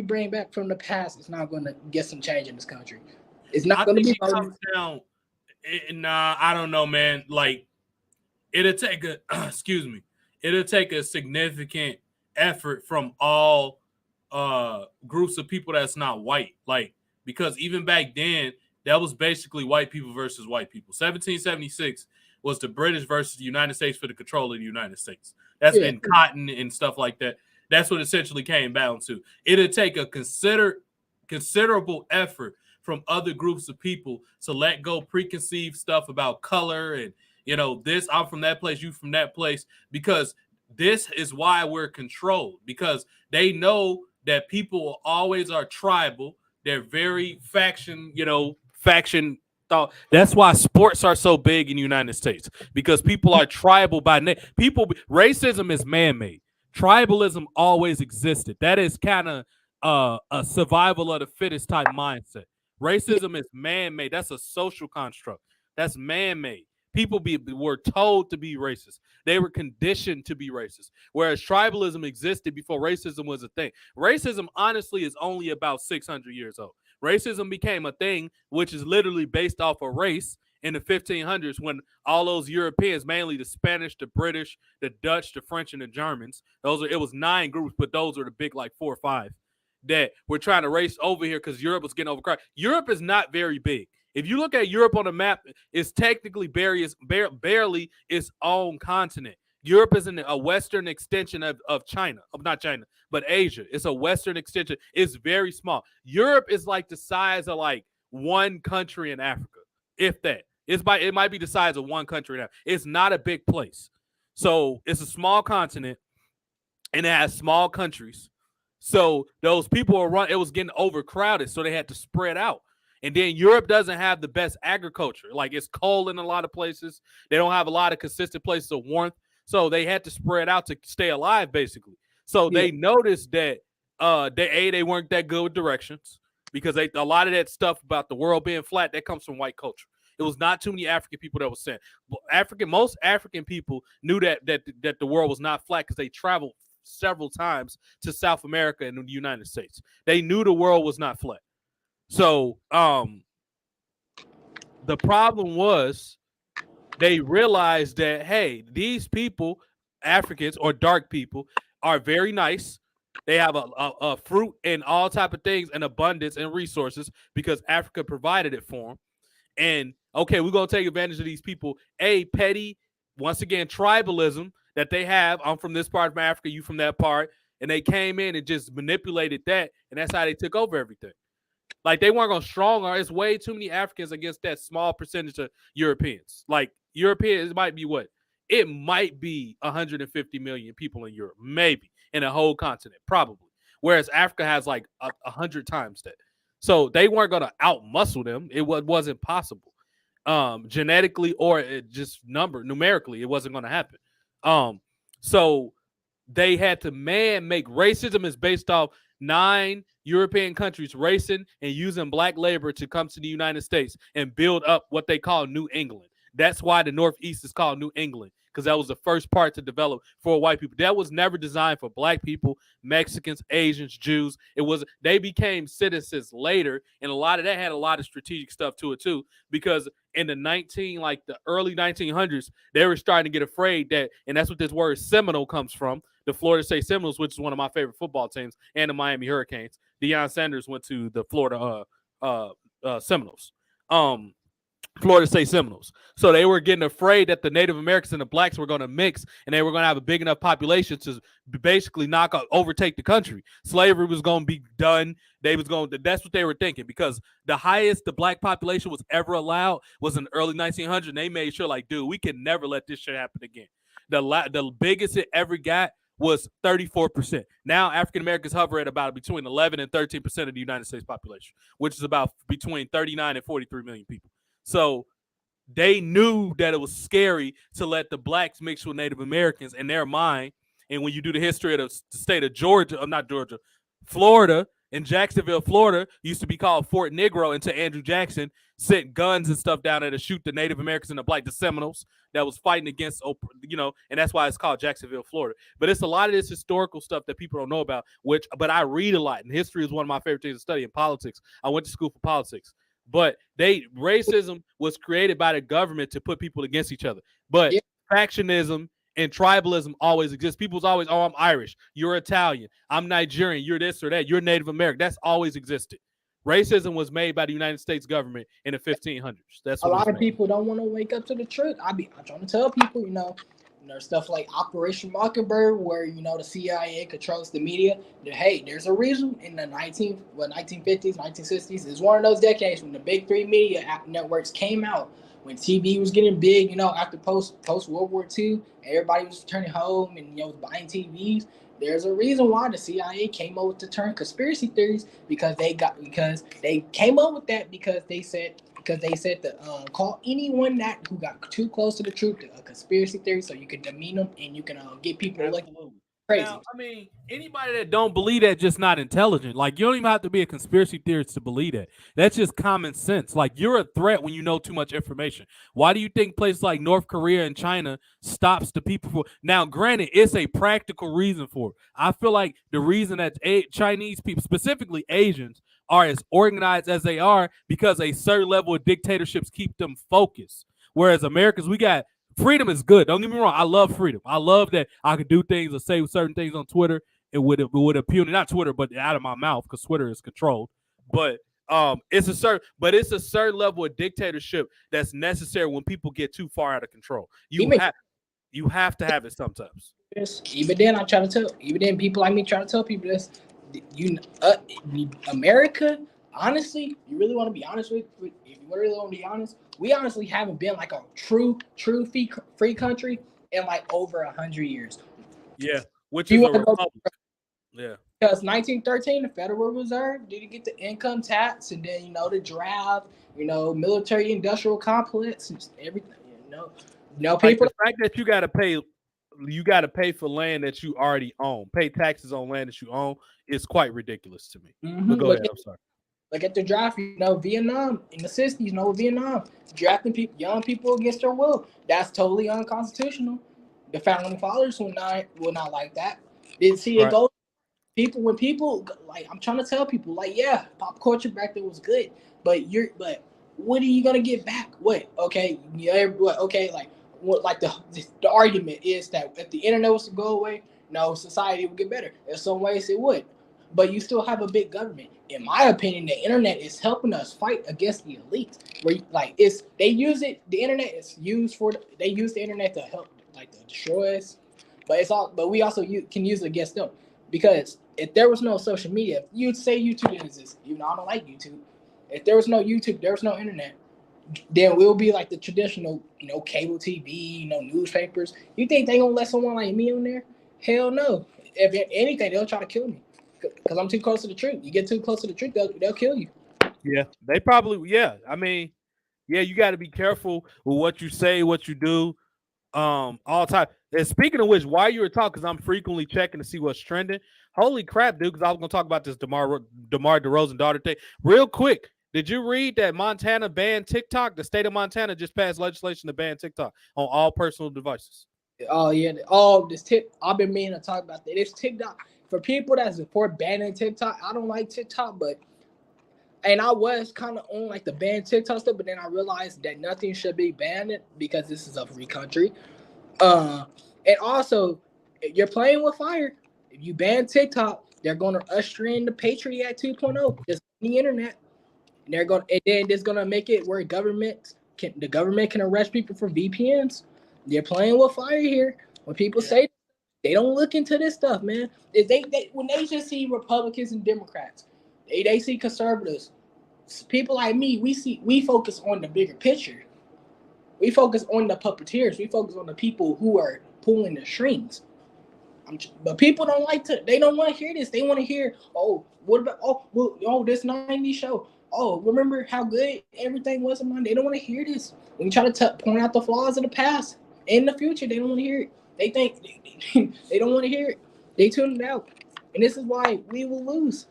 bring back from the past, it's not going to get some change in this country. It's not I going to think be. it comes down. Nah, I don't know, man. Like it'll take a excuse me. It'll take a significant effort from all groups of people that's not white. Like because even back then, that was basically white people versus white people. 1776 was the British versus the United States for the control of the United States. That's Yeah. in cotton and stuff like that. That's what essentially came down to. It'd take a considerable effort from other groups of people to let go preconceived stuff about color and, this, I'm from that place, you from that place, because this is why we're controlled, because they know that people always are tribal. They're very faction thought. That's why sports are so big in the United States, because people are tribal by name. Racism is man-made. Tribalism always existed. That is kind of a survival of the fittest type mindset. Racism is man-made. That's a social construct. That's man-made. People were told to be racist. They were conditioned to be racist. Whereas tribalism existed before racism was a thing. Racism, honestly, is only about 600 years old. Racism became a thing, which is literally based off of race in the 1500s, when all those Europeans, mainly the Spanish, the British, the Dutch, the French, and the Germans, it was 9 groups, but those are the big, like 4 or 5 that were trying to race over here because Europe was getting overcrowded. Europe is not very big. If you look at Europe on the map, it's technically barely its own continent. Europe is a western extension of China, not China, but Asia. It's a western extension. It's very small. Europe is like the size of like one country in Africa, if that. It might be the size of one country in Africa. It's not a big place. So it's a small continent, and it has small countries. So those people it was getting overcrowded, so they had to spread out. And then Europe doesn't have the best agriculture. Like, it's cold in a lot of places. They don't have a lot of consistent places of warmth. So they had to spread out to stay alive, basically. So they noticed that they weren't that good with directions, because a lot of that stuff about the world being flat, that comes from white culture. It was not too many African people that was sent. Most African people knew that the world was not flat because they traveled several times to South America and the United States. They knew the world was not flat. So the problem was, they realized that, hey, these people, Africans or dark people, are very nice. They have a fruit and all type of things and abundance and resources because Africa provided it for them. And okay, we're gonna take advantage of these people. Petty, once again, tribalism that they have. I'm from this part of Africa, you from that part, and they came in and just manipulated that, and that's how they took over everything. Like, they weren't going to strong arm. It's way too many Africans against that small percentage of Europeans. Like, Europeans might be what? It might be 150 million people in Europe, maybe, in a whole continent, probably. Whereas Africa has like 100 times that. So they weren't going to out-muscle them. It wasn't possible. Genetically or just numerically, it wasn't going to happen. So they had to make racism is based off 9 European countries racing and using black labor to come to the United States and build up what they call New England. That's why the Northeast is called New England, because that was the first part to develop for white people. That was never designed for black people, Mexicans, Asians, Jews. They became citizens later, and a lot of that had a lot of strategic stuff to it too, because in the early 1900s, they were starting to get afraid that, and that's what this word Seminole comes from, the Florida State Seminoles, which is one of my favorite football teams, and the Miami Hurricanes. Deion Sanders went to the Florida Seminoles. Florida State Seminoles. So they were getting afraid that the Native Americans and the blacks were going to mix, and they were going to have a big enough population to basically overtake the country. Slavery was going to be done. That's what they were thinking, because the highest the black population was ever allowed was in the early 1900s. And they made sure, like, dude, we can never let this shit happen again. The biggest it ever got was 34%. Now African Americans hover at about between 11 and 13% of the United States population, which is about between 39 and 43 million people. So they knew that it was scary to let the blacks mix with Native Americans in their mind. And when you do the history of the state of Florida, in Jacksonville, Florida, used to be called Fort Negro until Andrew Jackson sent guns and stuff down there to shoot the Native Americans and the Seminoles that was fighting against, and that's why it's called Jacksonville, Florida. But it's a lot of this historical stuff that people don't know about, but I read a lot, and history is one of my favorite things to study, in politics. I went to school for politics. But racism was created by the government to put people against each other. But factionism and tribalism always exists. People's always, oh, I'm Irish, you're Italian, I'm Nigerian, you're this or that, you're Native American. That's always existed. Racism was made by the United States government in the 1500s. That's what a lot of people don't want to wake up to the truth. I'm trying to tell people, There's stuff like Operation Mockingbird, where the CIA controls the media. Hey, there's a reason in the 1950s, 1960s is one of those decades when the big three media networks came out. When TV was getting big, after post World War II, everybody was returning home and buying TVs. There's a reason why the CIA came up with the term conspiracy theories because they came up with that because they said that call anyone that who got too close to the truth a conspiracy theory, so you can demean them and you can get people like crazy. Now, I mean, anybody that don't believe that just not intelligent. Like, you don't even have to be a conspiracy theorist to believe that. That's just common sense. Like, you're a threat when you know too much information. Why do you think places like North Korea and China stops the people for? Now, granted, it's a practical reason for it. I feel like the reason that Chinese people, specifically Asians, are as organized as they are because a certain level of dictatorships keep them focused. Whereas Americans, we got freedom is good. Don't get me wrong. I love freedom. I love that I could do things or say certain things on Twitter. It would appeal to not Twitter, but out of my mouth because Twitter is controlled. But it's a certain level of dictatorship that's necessary when people get too far out of control. You have to have it sometimes. Even then, people like me try to tell people this. America, honestly, you really want to be honest if you really want to be honest, we honestly haven't been like a true free country in like over 100 years. Yeah, which is a republic. Yeah. Because 1913, the Federal Reserve didn't get the income tax, and then the draft, military industrial complex, and everything. People. The fact that you got to pay for land that you already own, pay taxes on land that you own, is quite ridiculous to me. Mm-hmm. But go ahead. I'm sorry. Like at the draft, Vietnam in the 60s, Vietnam drafting young people against their will. That's totally unconstitutional. The founding fathers will not like that. Didn't see it go. When people like, I'm trying to tell people like, yeah, pop culture back then was good, but what are you gonna get back? What? Okay, yeah, what? Okay, like what? Like the argument is that if the internet was to go away, no, society would get better. In some ways, it would, but you still have a big government. In my opinion, the internet is helping us fight against the elites. Where they use it. The internet is used they use the internet to help to destroy us, but we also can use it against them. Because if there was no social media, you'd say YouTube didn't exist. I don't like YouTube. If there was no YouTube, there was no internet, then we'll be like the traditional, cable TV, newspapers. You think they gonna let someone like me on there? Hell no. If anything, they'll try to kill me because I'm too close to the truth. You get too close to the truth, they'll kill you. Yeah, they probably. Yeah, I mean, yeah, you got to be careful with what you say, what you do. All the time. And speaking of which, while you were talking, because I'm frequently checking to see what's trending. Holy crap, dude! Because I was gonna talk about this DeMar DeRozan daughter thing real quick. Did you read that Montana banned TikTok? The state of Montana just passed legislation to ban TikTok on all personal devices. Oh yeah. Oh, I've been meaning to talk about that. It's TikTok for people that support banning TikTok. I don't like TikTok, and I was kind of on like the ban TikTok stuff, but then I realized that nothing should be banned because this is a free country. And also, you're playing with fire. If you ban TikTok, they're going to usher in the Patriot Act 2.0 just on the internet. And then it's going to make it where the government can arrest people for VPNs. They're playing with fire here. When people say they don't look into this stuff, man. When they just see Republicans and Democrats, they see conservatives. People like me, we focus on the bigger picture. We focus on the puppeteers. We focus on the people who are pulling the strings. But people they don't want to hear this. They want to hear, what about, this 90s show. Oh, remember how good everything was in mine? They don't want to hear this. When you try to point out the flaws of the past, in the future, they don't want to hear it. They think they don't want to hear it. They tune it out. And this is why we will lose.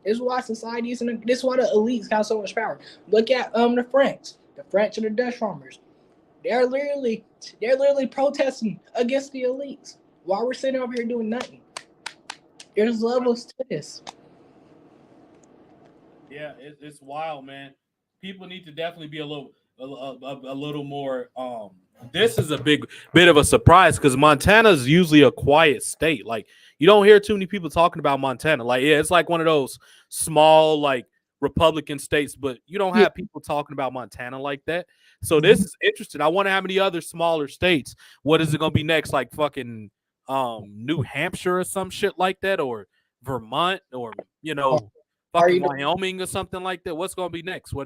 This is why society isn't. This is why the elites have so much power. Look at the French and the Dutch farmers. They're literally protesting against the elites while we're sitting over here doing nothing. There's levels to this. Yeah, it's wild, man. People need to definitely be a little more. This is a big bit of a surprise because Montana's usually a quiet state. Like, you don't hear too many people talking about Montana. Like, yeah, it's like one of those small, like, Republican states, but you don't Yeah. have people talking about Montana like that. So this is interesting. I wonder how many other smaller states. What is it going to be next? Like fucking New Hampshire or some shit like that, or Vermont, or Are fucking you? Wyoming or something like that. What's going to be next? Where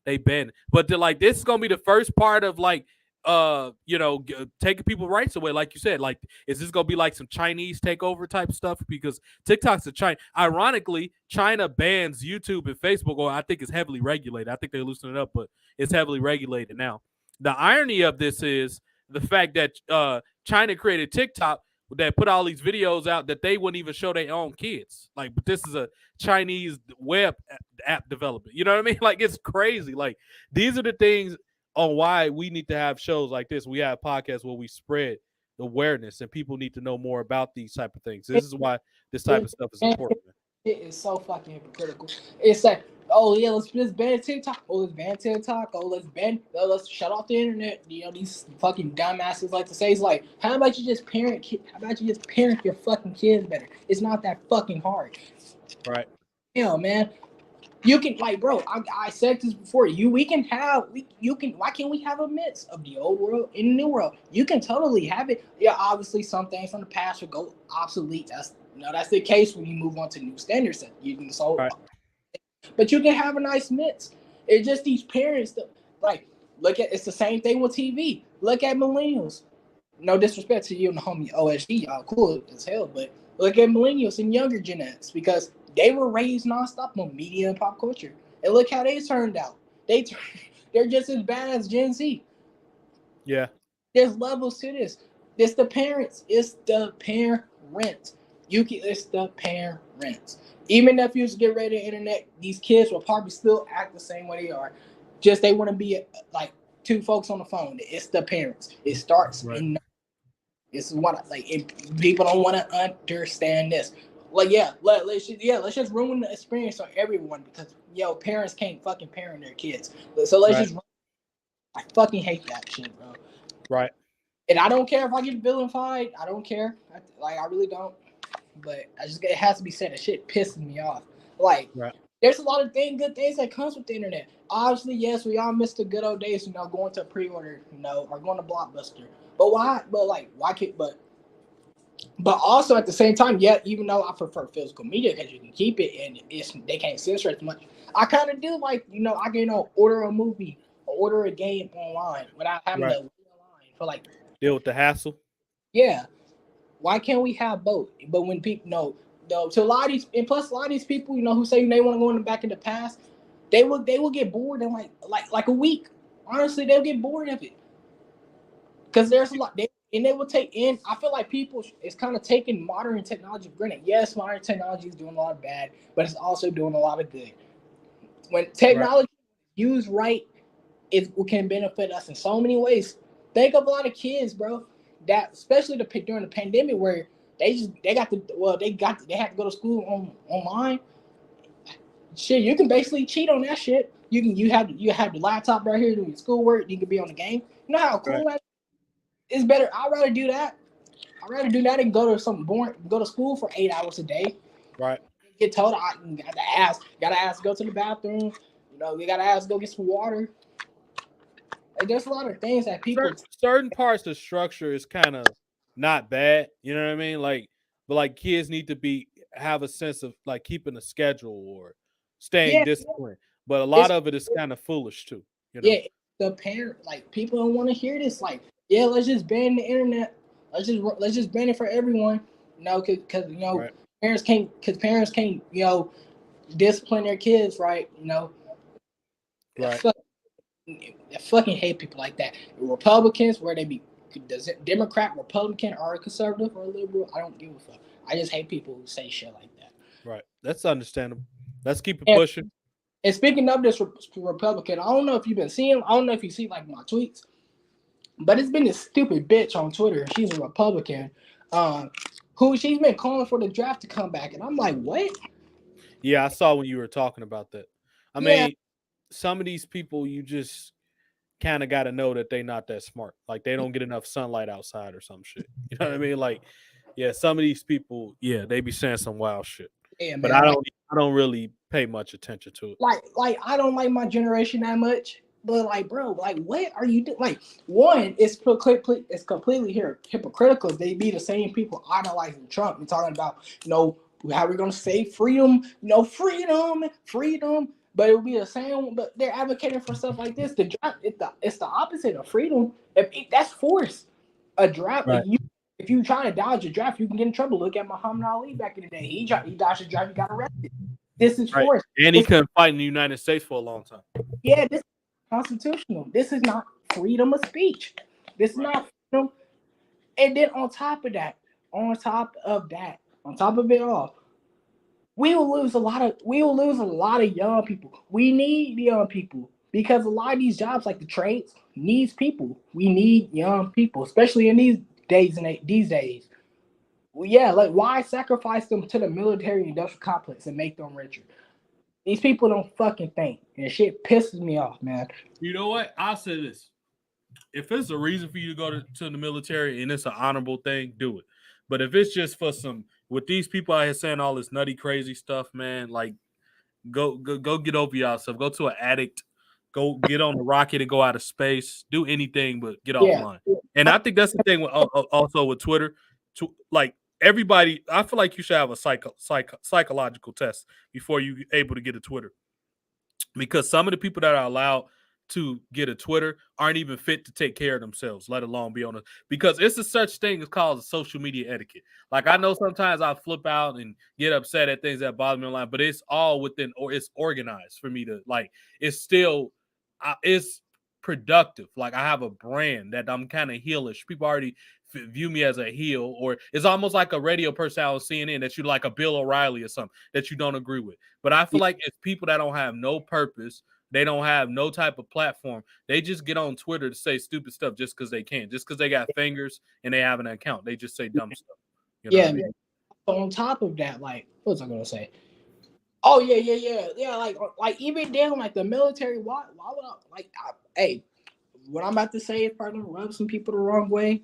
they ban? But they're like, this is going to be the first part of like taking people rights away, like you said. Like, is this gonna be like some Chinese takeover type stuff? Because TikTok's a China. Ironically, China bans YouTube and Facebook, or I think it's heavily regulated. I think they're loosening it up, but it's heavily regulated now. The irony of this is the fact that China created TikTok that put all these videos out that they wouldn't even show their own kids. Like, but this is a Chinese web app development. You know what I mean? Like, it's crazy. Like, these are the things on why we need to have shows like this. We have podcasts where we spread awareness, and people need to know more about these type of things. This is why this type of stuff is important. It is so fucking hypocritical. It's like, oh yeah, let's ban TikTok. Oh, let's ban TikTok. Oh, let's shut off the internet. These fucking dumbasses like to say, it's like, how about you just parent your fucking kids better? It's not that fucking hard. Right. Man. You can, like, bro, I said this before. Why can't we have a mix of the old world and the new world? You can totally have it. Yeah, obviously some things from the past will go obsolete. That's the case when you move on to new standards. Right. But you can have a nice mix. It's just these parents that, like, it's the same thing with TV. Look at millennials. No disrespect to you and the homie OSG, y'all cool as hell, but look at millennials and younger Gen X, because they were raised nonstop on media and pop culture, and look how they turned out. They're just as bad as Gen Z. Yeah, there's levels to this. It's the parents. It's the parents. It's the parents. Even if you just get rid of the internet, these kids will probably still act the same way they are. Just they want to be like two folks on the phone. It's the parents. It starts in. It's what people don't want to understand this. Like, let's just ruin the experience for everyone, because parents can't fucking parent their kids. So let's just. I fucking hate that shit, bro. Right. And I don't care if I get vilified. I don't care. I really don't. But it has to be said. That shit pisses me off. Like, there's a lot of good things that comes with the internet. Obviously, yes, we all miss the good old days, going to pre-order, or going to Blockbuster. But why? Why can't? But also at the same time, even though I prefer physical media because you can keep it and they can't censor as much, I kind of do I can order a movie or order a game online without having to wait online for deal with the hassle. Yeah, why can't we have both? But when people to a lot of these, and plus a lot of these people who say they want to go back in the past, they will get bored in like a week. Honestly, they'll get bored of it because there's a lot. They will take in. I feel like people is kind of taking modern technology for granted. Yes, modern technology is doing a lot of bad, but it's also doing a lot of good. When technology used right, it can benefit us in so many ways. Think of a lot of kids, bro, that especially during the pandemic where they have to go to school online. Shit, you can basically cheat on that shit. You have the laptop right here doing your schoolwork. You can be on the game. You know how cool that is? It's better. I'd rather do that. I'd rather do that and go to school for 8 hours a day. Right. Get told I gotta ask, go to the bathroom. You gotta ask, go get some water. There's a lot of things that people. Certain parts of structure is kind of not bad. You know what I mean? But kids need to have a sense of keeping a schedule or staying disciplined. But a lot of it is kind of foolish too. Yeah, the parent people don't want to hear this. Let's just ban the internet. Let's just ban it for everyone. Because parents can't discipline their kids, right? Right. I fucking hate people like that. Republicans, where they be, does it Democrat, Republican, or a conservative or a liberal? I don't give a fuck. I just hate people who say shit like that. Right. That's understandable. Let's keep it pushing. And speaking of this Republican, I don't know if you've been seeing. I don't know if you see my tweets, but it's been this stupid bitch on Twitter. She's a Republican, who she's been calling for the draft to come back, and I'm like, what? Yeah, I saw when you were talking about that. I mean, some of these people, you just kind of got to know that they're not that smart. They don't get enough sunlight outside or some shit. You know what I mean? Some of these people, they be saying some wild shit. Yeah, but I don't I don't really pay much attention to it. Like I don't like my generation that much. But like, bro, like, what are you doing? Like, one, it's completely hypocritical. They be the same people idolizing Trump and talking about, how we're gonna say freedom, freedom. But it would be the same. But they're advocating for stuff like this. It's the opposite of freedom. That's force. A draft, Right. if you try to dodge a draft, you can get in trouble. Look at Muhammad Ali back in the day. He dodged a draft, he got arrested. This is force. And he couldn't fight in the United States for a long time. Yeah, this is constitutional. This is not freedom of speech. This is not freedom. And then on top of it all, we will lose a lot of young people. We need young people because a lot of these jobs, like the trades, needs people. We need young people, especially in these days. Well, yeah, like why sacrifice them to the military industrial complex and make them richer? These people don't fucking think, and shit pisses me off, man. You know what? I'll say this: if it's a reason for you to go to the military and it's an honorable thing, do it. But if it's just for with these people out here saying all this nutty, crazy stuff, man, like go get over yourself. Go to an addict. Go get on a rocket and go out of space. Do anything but get offline. And I think that's the thing also with Twitter. Like everybody, I feel like you should have a psychological test before you're able to get a Twitter. Because some of the people that are allowed to get a Twitter aren't even fit to take care of themselves, let alone be on it. Because it's a such thing as called social media etiquette. Like I know sometimes I flip out and get upset at things that bother me online, but it's all within, or it's organized for me to like. It's still, it's productive. Like I have a brand that I'm kind of heelish. People already view me as a heel, or it's almost like a radio person on CNN that you like a Bill O'Reilly or something that you don't agree with. But I feel like it's people that don't have no purpose. They don't have no type of platform. They just get on Twitter to say stupid stuff just because they can, just because they got fingers and they have an account. They just say dumb stuff. You know what I mean? On top of that, like, what was I gonna say? Oh yeah. Like even down like the military. Why would hey, what I'm about to say is probably gonna rub some people the wrong way.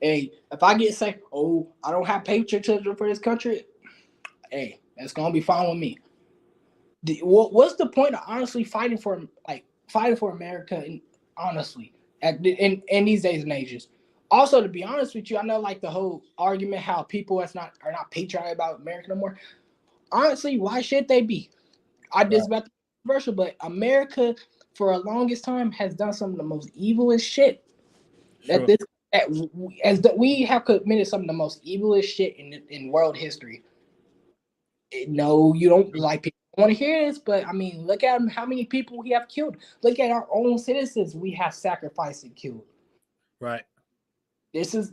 If I get say, oh, I don't have patriotism for this country, hey, that's gonna be fine with me. What's the point of honestly fighting for America? And honestly, in these days and ages. Also, to be honest with you, I know like the whole argument how people are not patriotic about America no more. Honestly, why should they be? This about the controversial, but America for a longest time has done some of the most evilest shit. We have committed some of the most evilest shit in world history. No, you don't like people want to hear this, but I mean, look at how many people we have killed. Look at our own citizens we have sacrificed and killed. Right. This is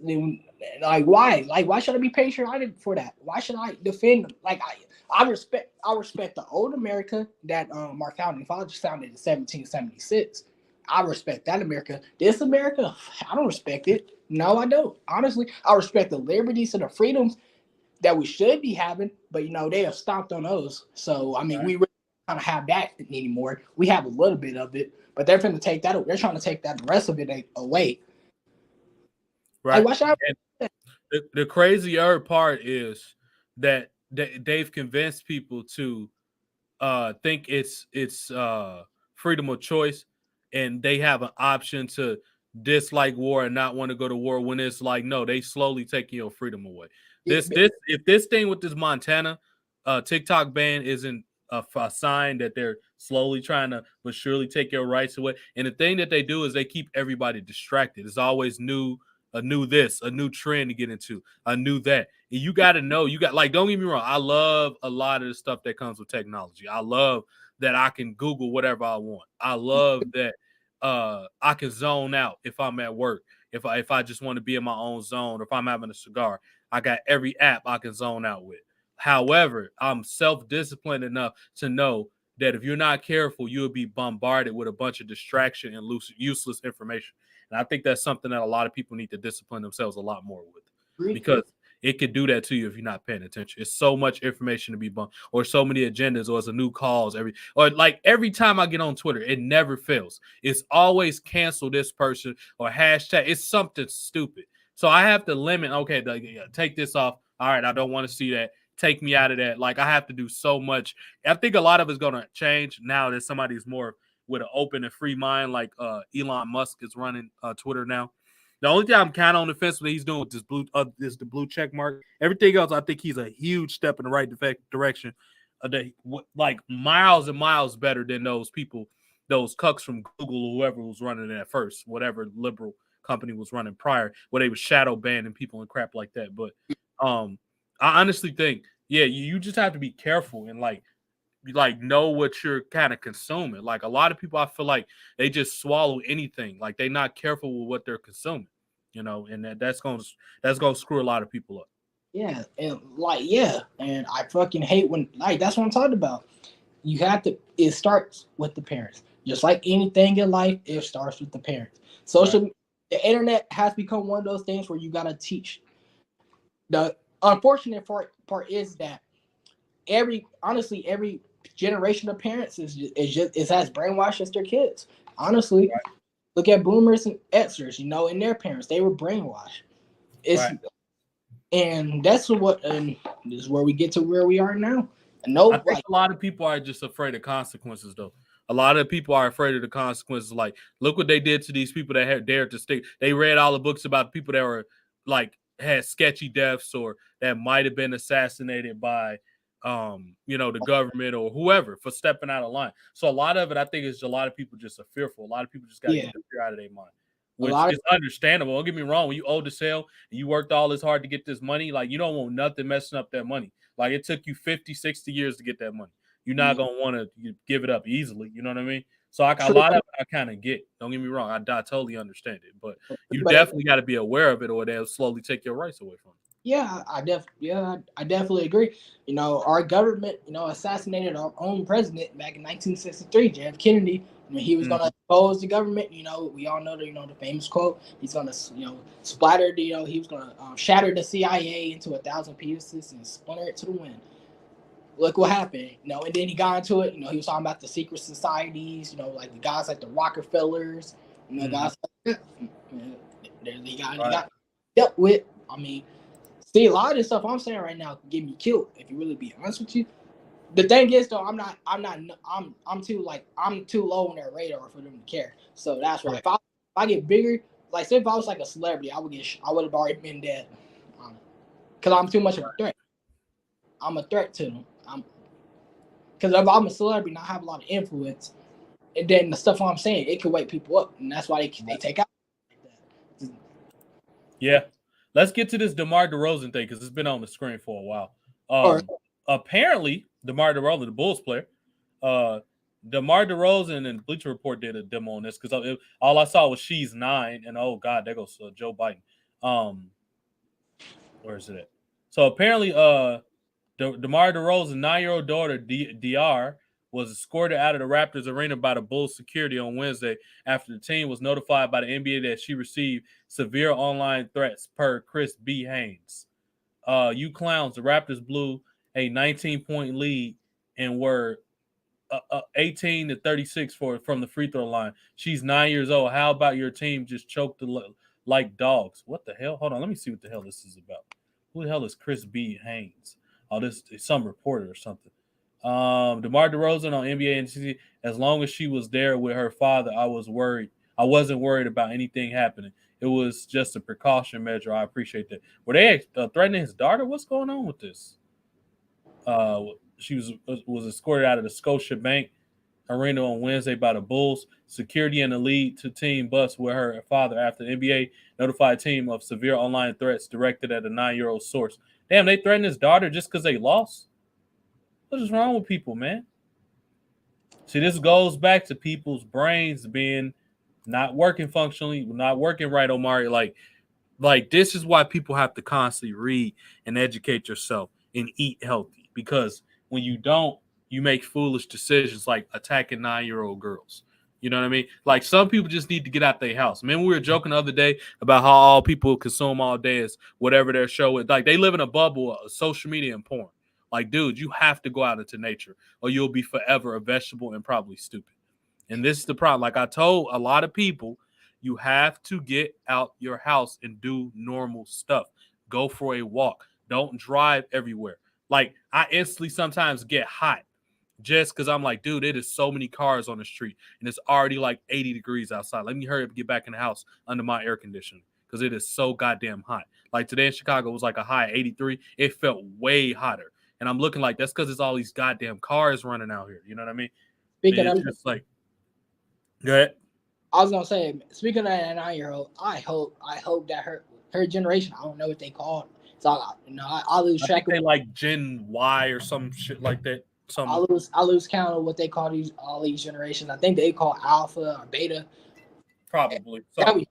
like why? Like why should I be patriotic for that? Why should I defend them? Like I respect the old America that our founding fathers founded in 1776. I respect that America. This America, I don't respect it. No, I don't. Honestly, I respect the liberties and the freedoms that we should be having, but they have stopped on those. So I mean, we really don't have that anymore. We have a little bit of it, but they're trying to take that. They're trying to take that the rest of it away. Right. The crazier part is that they've convinced people to think it's freedom of choice, and they have an option to dislike war and not want to go to war when it's like, no, they slowly taking your freedom away. If this thing with this Montana TikTok ban isn't a sign that they're slowly trying to but surely take your rights away. And the thing that they do is they keep everybody distracted. It's always a new this, a new trend to get into, a new that. And you got to know, don't get me wrong. I love a lot of the stuff that comes with technology. I love that I can Google whatever I want. I love that I can zone out if I'm at work. If I just want to be in my own zone, or if I'm having a cigar, I got every app I can zone out with. However, I'm self-disciplined enough to know that if you're not careful, you'll be bombarded with a bunch of distraction and useless information. And I think that's something that a lot of people need to discipline themselves a lot more with, because it could do that to you if you're not paying attention. It's so much information to be bumped, or so many agendas, or it's a new cause every time I get on Twitter, it never fails. It's always cancel this person or hashtag. It's something stupid. So I have to limit. Okay, take this off. All right, I don't want to see that. take me out of that. Like, I have to do so much. I think a lot of it's gonna change now that somebody's more with an open and free mind, like Elon Musk is running Twitter now. The only thing I'm kind of on the fence with he's doing with this is the blue check mark. Everything else, I think he's a huge step in the right direction. Like miles and miles better than those people, those cucks from Google or whoever was running it at first, whatever liberal company was running prior, where they was shadow banning people and crap like that. But I honestly think, yeah, you just have to be careful and like know what you're kind of consuming. Like a lot of people, I feel like they just swallow anything. Like they're not careful with what they're consuming, and that's gonna screw a lot of people up. Yeah, and and I fucking hate when that's what I'm talking about. You have to. It starts with the parents. Just like anything in life, it starts with the parents. Right. The internet has become one of those things where you gotta teach. The unfortunate part is that every generation of parents is as brainwashed as their kids. Honestly, Right. look at boomers and Xers, and their parents, they were brainwashed. It's Right. and that's what and this is where we get to where we are now. I think a lot of people are just afraid of consequences, though. A lot of people are afraid of the consequences. Like, look what they did to these people that had dared to stick. They read all the books about people that were like had sketchy deaths or that might have been assassinated by, the government or whoever for stepping out of line. So a lot of it, I think, is a lot of people just are fearful. A lot of people just got to Yeah, get the fear out of their mind, a which lot of is understandable. Don't get me wrong. When you owe the sale and you worked all this hard to get this money, like you don't want nothing messing up that money. Like it took you 50, 60 years to get that money. You're not gonna want to give it up easily. You know what I mean? So a true, lot of it I kind of get. Don't get me wrong. I totally understand it, but you but definitely got to be aware of it, or they'll slowly take your rights away from you. I definitely agree. Our government, assassinated our own president back in 1963, John F. Kennedy. When he was gonna expose the government, we all know the famous quote. He's gonna, splatter the, he was gonna shatter the CIA into 1,000 pieces and splinter it to the wind. Look what happened, and then he got into it. He was talking about the secret societies, like the guys like the Rockefellers, guys like that. He Right. got dealt with. I mean, see, a lot of this stuff I'm saying right now can get me killed. If you really be honest with you, the thing is though, I'm too low on their radar for them to care. So that's why Right. if I get bigger, like say if I was like a celebrity, I would have already been dead, because I'm too much of a threat. I'm a threat to them. Because if I'm a celebrity and I have a lot of influence, and then the stuff I'm saying, it could wake people up, and that's why they take out like that. Yeah. Let's get to this DeMar DeRozan thing because it's been on the screen for a while. Or Apparently, DeMar DeRozan, the Bulls player, uh, DeMar DeRozan and Bleacher Report did a demo on this because all I saw was She's 9, and oh god, there goes Joe Biden. Where is it at? So apparently, DeMar DeRozan's 9-year-old daughter, DR, was escorted out of the Raptors arena by the Bulls security on Wednesday after the team was notified by the NBA that she received severe online threats, per Chris B. Haynes. You clowns, the Raptors blew a 19-point lead and were 18 to 36 from the free throw line. She's 9 years old. How about your team just choked like dogs? What the hell? Hold on, let me see what the hell this is about. Who the hell is Chris B. Haynes? Oh, this is some reporter or something. DeMar DeRozan on NBA and CC. As long as she was there with her father, I was worried. I wasn't worried about anything happening. It was just a precaution measure. I appreciate that. Were they threatening his daughter? What's going on with this? She was escorted out of the Scotia Bank Arena on Wednesday by the Bulls. Security in the lead to team bus with her father after the NBA notified team of severe online threats directed at a 9-year-old source. Damn, they threatened his daughter just because they lost? What is wrong with people, man? See, this goes back to people's brains being not working functionally, not working right, Omari. Like this is why people have to constantly read and educate yourself and eat healthy. Because when you don't, you make foolish decisions like attacking 9-year-old girls. You know what I mean? Like some people just need to get out their house. Man, we were joking the other day about how all people consume all day is whatever their show is. Like they live in a bubble of social media and porn. Like, dude, you have to go out into nature or you'll be forever a vegetable and probably stupid. And this is the problem. Like I told a lot of people, you have to get out your house and do normal stuff. Go for a walk. Don't drive everywhere. Like I instantly sometimes get hot just because I'm like, dude, it is so many cars on the street and it's already like 80 degrees outside. Let me hurry up and get back in the house under my air conditioning because it is so goddamn hot. Like today in Chicago was like a high 83. It felt way hotter. And I'm looking like that's because it's all these goddamn cars running out here. You know what I mean? Speaking It's of, just like, go ahead. I was gonna say, speaking of that 9-year-old, I hope that her generation, I don't know what they call it. So I lose I track think of. they like Gen Y or some shit like that. I lose count of what they call all these generations. I think they call alpha or beta. Probably. That be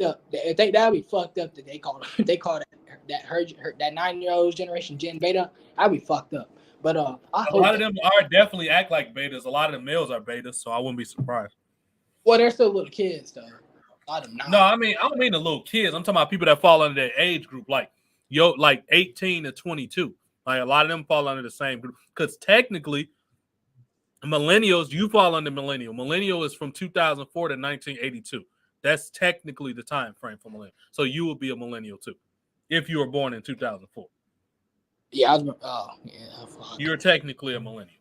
I think that'd be fucked up that they call they call that 9-year-old generation Gen Beta. That'd be fucked up. But I A hope lot of them are definitely act like betas. A lot of the males are betas, so I wouldn't be surprised. well, they're still little kids though. A lot of them not. No, I mean I don't mean the little kids. I'm talking about people that fall under that age group, like 18 to 22. Like a lot of them fall under the same group because technically, millennials, you fall under millennial. Millennial is from 2004 to 1982. That's technically the time frame for millennial. So you will be a millennial too, if you were born in 2004. Yeah, I was. Oh yeah. You're technically a millennial.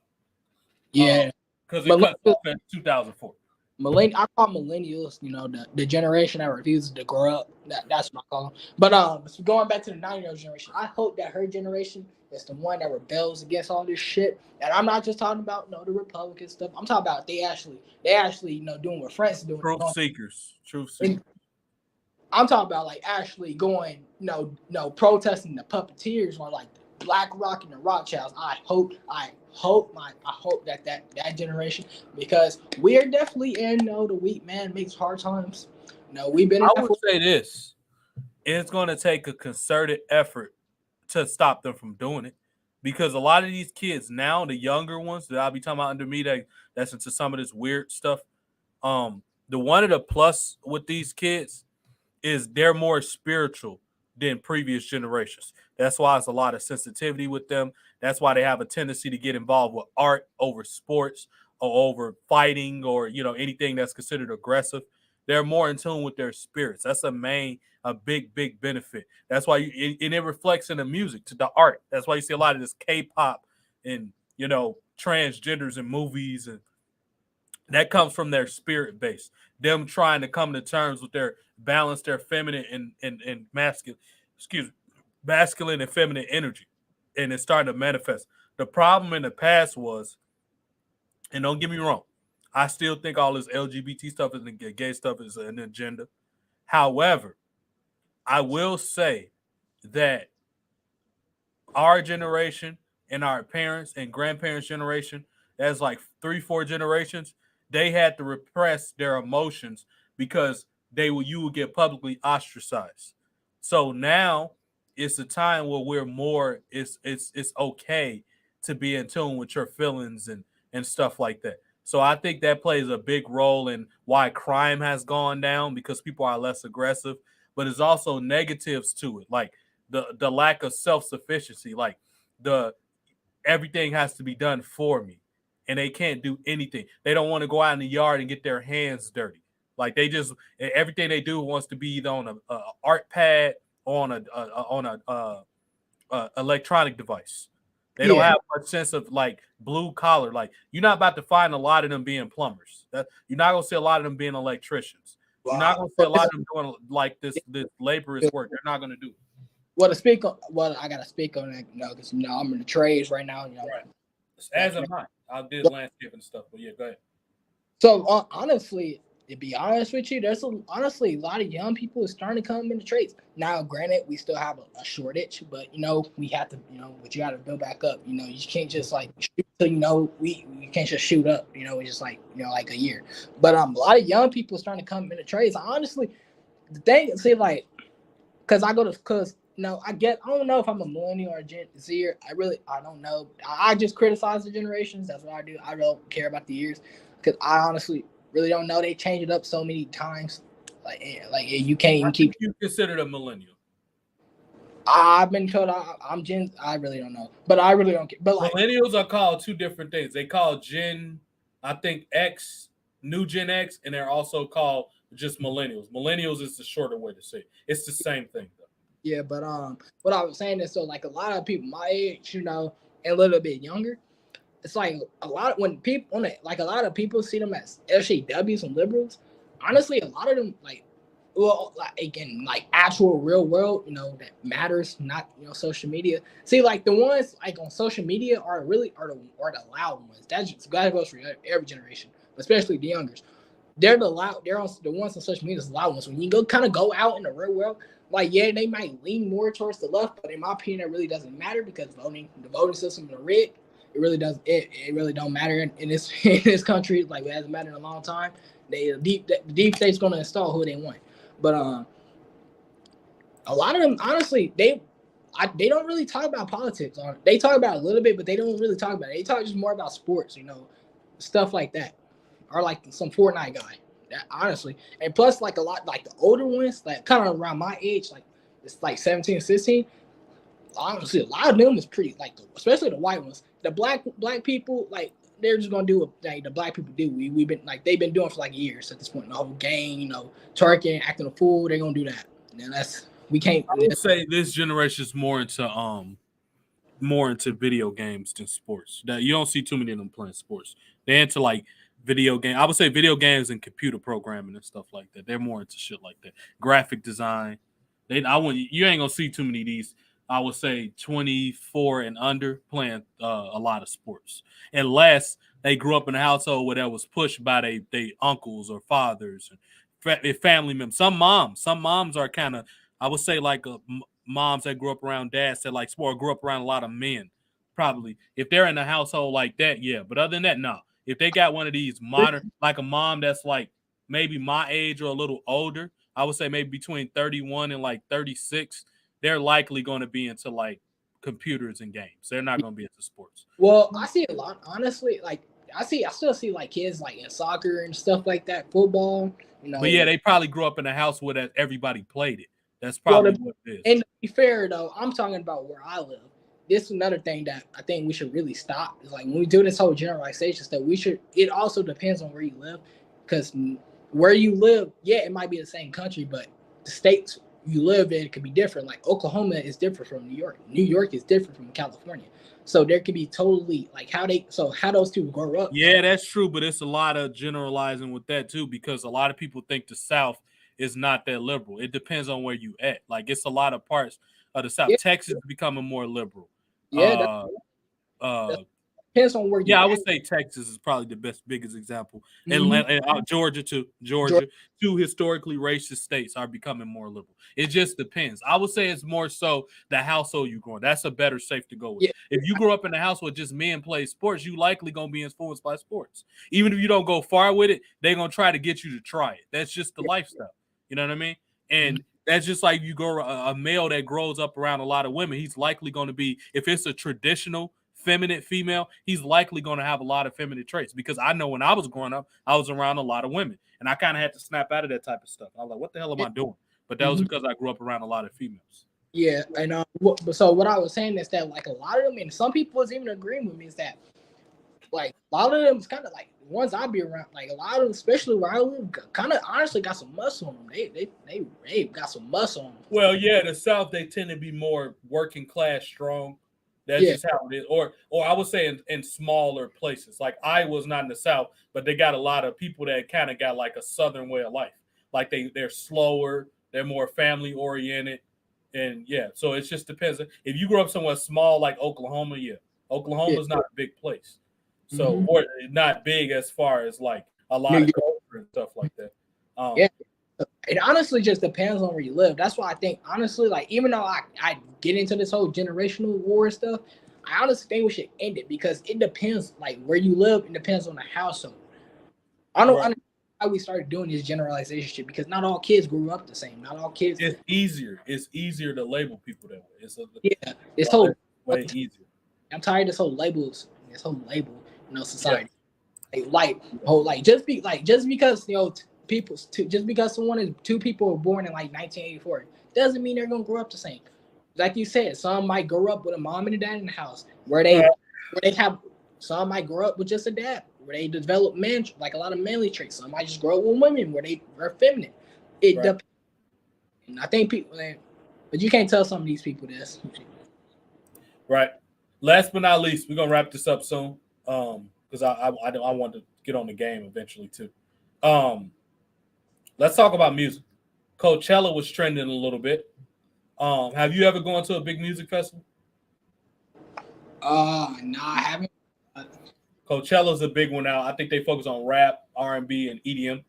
Yeah, Because it cuts off in 2004. I call millennials, the generation that refuses to grow up. That's what I call them. But so going back to the 9-year-old generation, I hope that her generation is the one that rebels against all this shit. And I'm not just talking about the Republican stuff. I'm talking about they actually doing what France is doing. Truth seekers. I'm talking about like actually going, protesting the puppeteers or like the Black Rock and the Rothschilds. I hope that generation, because we are definitely in the weak man makes hard times. We've been. I would say this: it's going to take a concerted effort to stop them from doing it, because a lot of these kids now, the younger ones that I'll be talking about under me, that's into some of this weird stuff. The one of the plus with these kids is they're more spiritual than previous generations. That's why it's a lot of sensitivity with them. That's why they have a tendency to get involved with art over sports or over fighting or anything that's considered aggressive. They're more in tune with their spirits. That's a big benefit. That's why and it reflects in the music, to the art. That's why you see a lot of this K-pop and transgenders in movies, and that comes from their spirit base. Them trying to come to terms with their balance, their feminine and masculine and feminine energy, and it's starting to manifest. The problem in the past was, and don't get me wrong, I still think all this LGBT stuff and the gay stuff is an agenda. However, I will say that our generation and our parents and grandparents' generation, that's like 3-4 generations, they had to repress their emotions because you would get publicly ostracized. So now it's a time where we're more, it's okay to be in tune with your feelings and stuff like that. So I think that plays a big role in why crime has gone down, because people are less aggressive, but it's also negatives to it, like the lack of self-sufficiency, like the everything has to be done for me, and they can't do anything. They don't want to go out in the yard and get their hands dirty. Like they just, everything they do wants to be either on a art pad or on a electronic device. They don't have much sense of like blue collar. Like you're not about to find a lot of them being plumbers. You're not gonna see a lot of them being electricians. You're not gonna see a lot of them doing like this laborious work. They're not gonna do it. Well, I gotta speak on that, because I'm in the trades right now. Right. As am I. I did landscaping stuff, but yeah, go ahead. So honestly, to be honest with you, there's honestly a lot of young people starting to come into trades. Now, granted, we still have a shortage, but we have to, but you got to build back up. You can't just like shoot till we can't just shoot up. It's just like like a year. But a lot of young people starting to come into trades. Honestly, the thing, see, like, because I don't know if I'm a millennial or a Gen Zer. I don't know. I just criticize the generations. That's what I do. I don't care about the years, because I honestly really don't know. They change it up so many times. Like you can't even keep. You considered a millennial? I've been told I'm Gen. I really don't know, but I really don't care. But like, millennials are called two different things. They call Gen, I think X, New Gen X, and they're also called just millennials. Millennials is the shorter way to say it. It's the same thing though. Yeah, but what I was saying is, so like a lot of people my age, and a little bit younger, it's like a lot when people on it, like a lot of people see them as SJWs and liberals. Honestly, a lot of them like, well, like again, like actual real world, that matters, not social media. See, like the ones like on social media are really are the loud ones. That's just that goes for every generation, especially the youngers. They're the loud. They're on the ones on social media. The loud ones. When you go out in the real world, like yeah, they might lean more towards the left, but in my opinion, that really doesn't matter because the voting system is rigged. It really does. It really don't matter in this in this country. Like it hasn't mattered in a long time. The deep state's going to install who they want, but a lot of them honestly they don't really talk about politics. They talk about it a little bit, but they don't really talk about it. They talk just more about sports, stuff like that, or like some Fortnite guy. That, honestly, and plus like a lot like the older ones, like kind of around my age, like it's like 17, 16. Honestly, a lot of them is pretty like, especially the white ones. The black people, like they're just gonna do what like, the black people do. We've been like they've been doing for like years at this point. The whole gang, twerking, acting a fool. They're gonna do that. And that's we can't. I would say this generation is more into video games than sports. That you don't see too many of them playing sports. They're into like video game. I would say video games and computer programming and stuff like that. They're more into shit like that. Graphic design. You ain't gonna see too many of these. I would say 24 and under playing a lot of sports, unless they grew up in a household where that was pushed by they uncles or fathers, and family members. Some moms are kind of, I would say, like moms that grew up around dads that like sport, grew up around a lot of men. Probably if they're in a household like that, yeah. But other than that, no. If they got one of these modern, like a mom that's like maybe my age or a little older, I would say maybe between 31 and like 36, they're likely going to be into like computers and games. They're not going to be into sports. Well, I see a lot, honestly. Like I still see like kids like in soccer and stuff like that, football. But yeah, they probably grew up in a house where everybody played it. That's probably what it is. And to be fair though, I'm talking about where I live. This is another thing that I think we should really stop. Is like when we do this whole generalization stuff, it also depends on where you live, because where you live, yeah, it might be the same country, but the states you live in could be different. Like Oklahoma is different from New York. New York is different from California. So there could be totally like how those two grow up. Yeah, that's true, but it's a lot of generalizing with that too, because a lot of people think the South is not that liberal. It depends on where you at. Like it's a lot of parts of the South. Yeah. Texas is becoming more liberal. Yeah, depends on where you. Yeah, I would say Texas is probably the biggest example, and Georgia too. Georgia, two historically racist states, are becoming more liberal. It just depends. I would say it's more so the household you grow in. That's a better safe to go with. Yeah. If you grow up in a house where just men play sports, you likely gonna be influenced by sports. Even if you don't go far with it, they're gonna try to get you to try it. That's just the lifestyle. You know what I mean? And that's just like you go a male that grows up around a lot of women. He's likely going to be, if it's a traditional feminine female, he's likely going to have a lot of feminine traits, because I know when I was growing up, I was around a lot of women, and I kind of had to snap out of that type of stuff. I was like, what the hell am I doing? But that was because I grew up around a lot of females. Yeah, and so what I was saying is that like a lot of them, and some people was even agreeing with me, is that like a lot of them is kind of like the ones I be around, like a lot of them, especially where I live, kind of honestly got some muscle on them. They got some muscle on them. Well, yeah, the South, they tend to be more working class strong. That's just how it is. Or I would say in smaller places. Like Iowa's not in the South, but they got a lot of people that kind of got like a Southern way of life. Like they're slower, they're more family oriented. And yeah, so it just depends. If you grew up somewhere small like Oklahoma, Oklahoma's not a big place. So or not big as far as like a lot of culture and stuff like that. It honestly just depends on where you live. That's why I think, honestly, like, even though I get into this whole generational war stuff, I honestly think we should end it, because it depends, like, where you live. It depends on the household. I don't understand why we started doing this generalization shit, because not all kids grew up the same. Not all kids. It's easier. It's easier to label people that way. It's way easier. I'm tired of this whole label, society. Just because just because two people were born in like 1984 doesn't mean they're gonna grow up the same. Like you said, some might grow up with a mom and a dad in the house where they have. Some might grow up with just a dad where they develop like a lot of manly traits. Some might just grow up with women where they are feminine. It depends. And I think people, But you can't tell some of these people this. Right. Last but not least, we're gonna wrap this up soon. Because I want to get on the game eventually too. Let's talk about music. Coachella was trending a little bit. Have you ever gone to a big music festival? No, I haven't. Coachella's a big one now. I think they focus on rap, R&B, and EDM.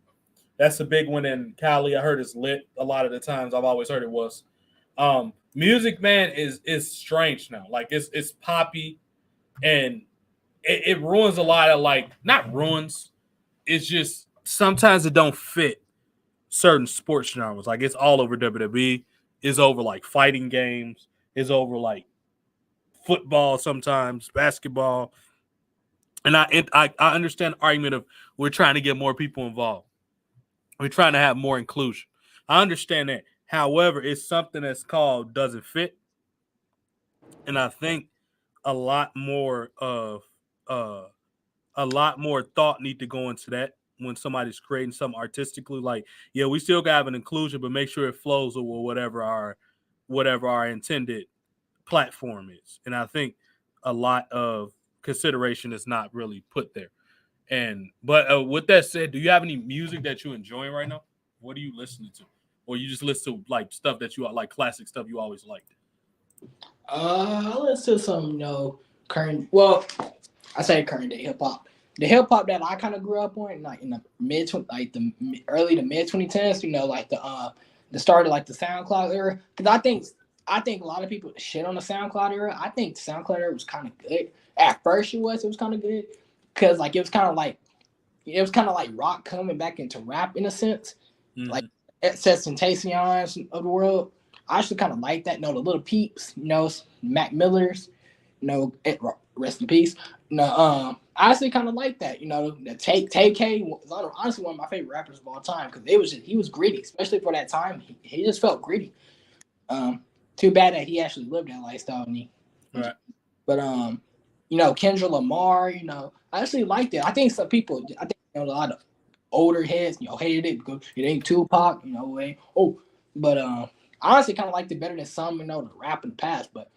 That's a big one in Cali. I heard it's lit a lot of the times. I've always heard it was. Music, man, is strange now. Like it's poppy, and it ruins a lot of not ruins. It's just sometimes it don't fit certain sports genres. Like it's all over WWE. It's over like fighting games. It's over like football sometimes, basketball. And I understand the argument of we're trying to get more people involved. We're trying to have more inclusion. I understand that. However, it's something that's called doesn't fit. And I think a lot more thought need to go into that when somebody's creating something artistically. Like, yeah, we still gotta have an inclusion, but make sure it flows with whatever our intended platform is. And I think a lot of consideration is not really put there. But with that said, do you have any music that you're enjoying right now? What are you listening to? Or you just listen to like stuff that you like, classic stuff you always liked? I listen to some, current. Well, I say current day hip hop. The hip hop that I kind of grew up on, like in the early to mid 2010s, like the start of like the SoundCloud era. Because I think a lot of people shit on the SoundCloud era. I think the SoundCloud era was kind of good. At first, it was kind of good because like it was kind of like rock coming back into rap in a sense, like Excess and Tentacion of the world. I actually kind of like that. The Little Peeps, Mac Millers, rest in peace. I actually kind of like that. The Take K was honestly one of my favorite rappers of all time because he was gritty, especially for that time. He just felt gritty. Too bad that he actually lived that lifestyle. Right. But Kendrick Lamar, I actually liked it. I think some people, a lot of older heads, hated it because it ain't Tupac, but I honestly kind of liked it better than some, the rap in the past. But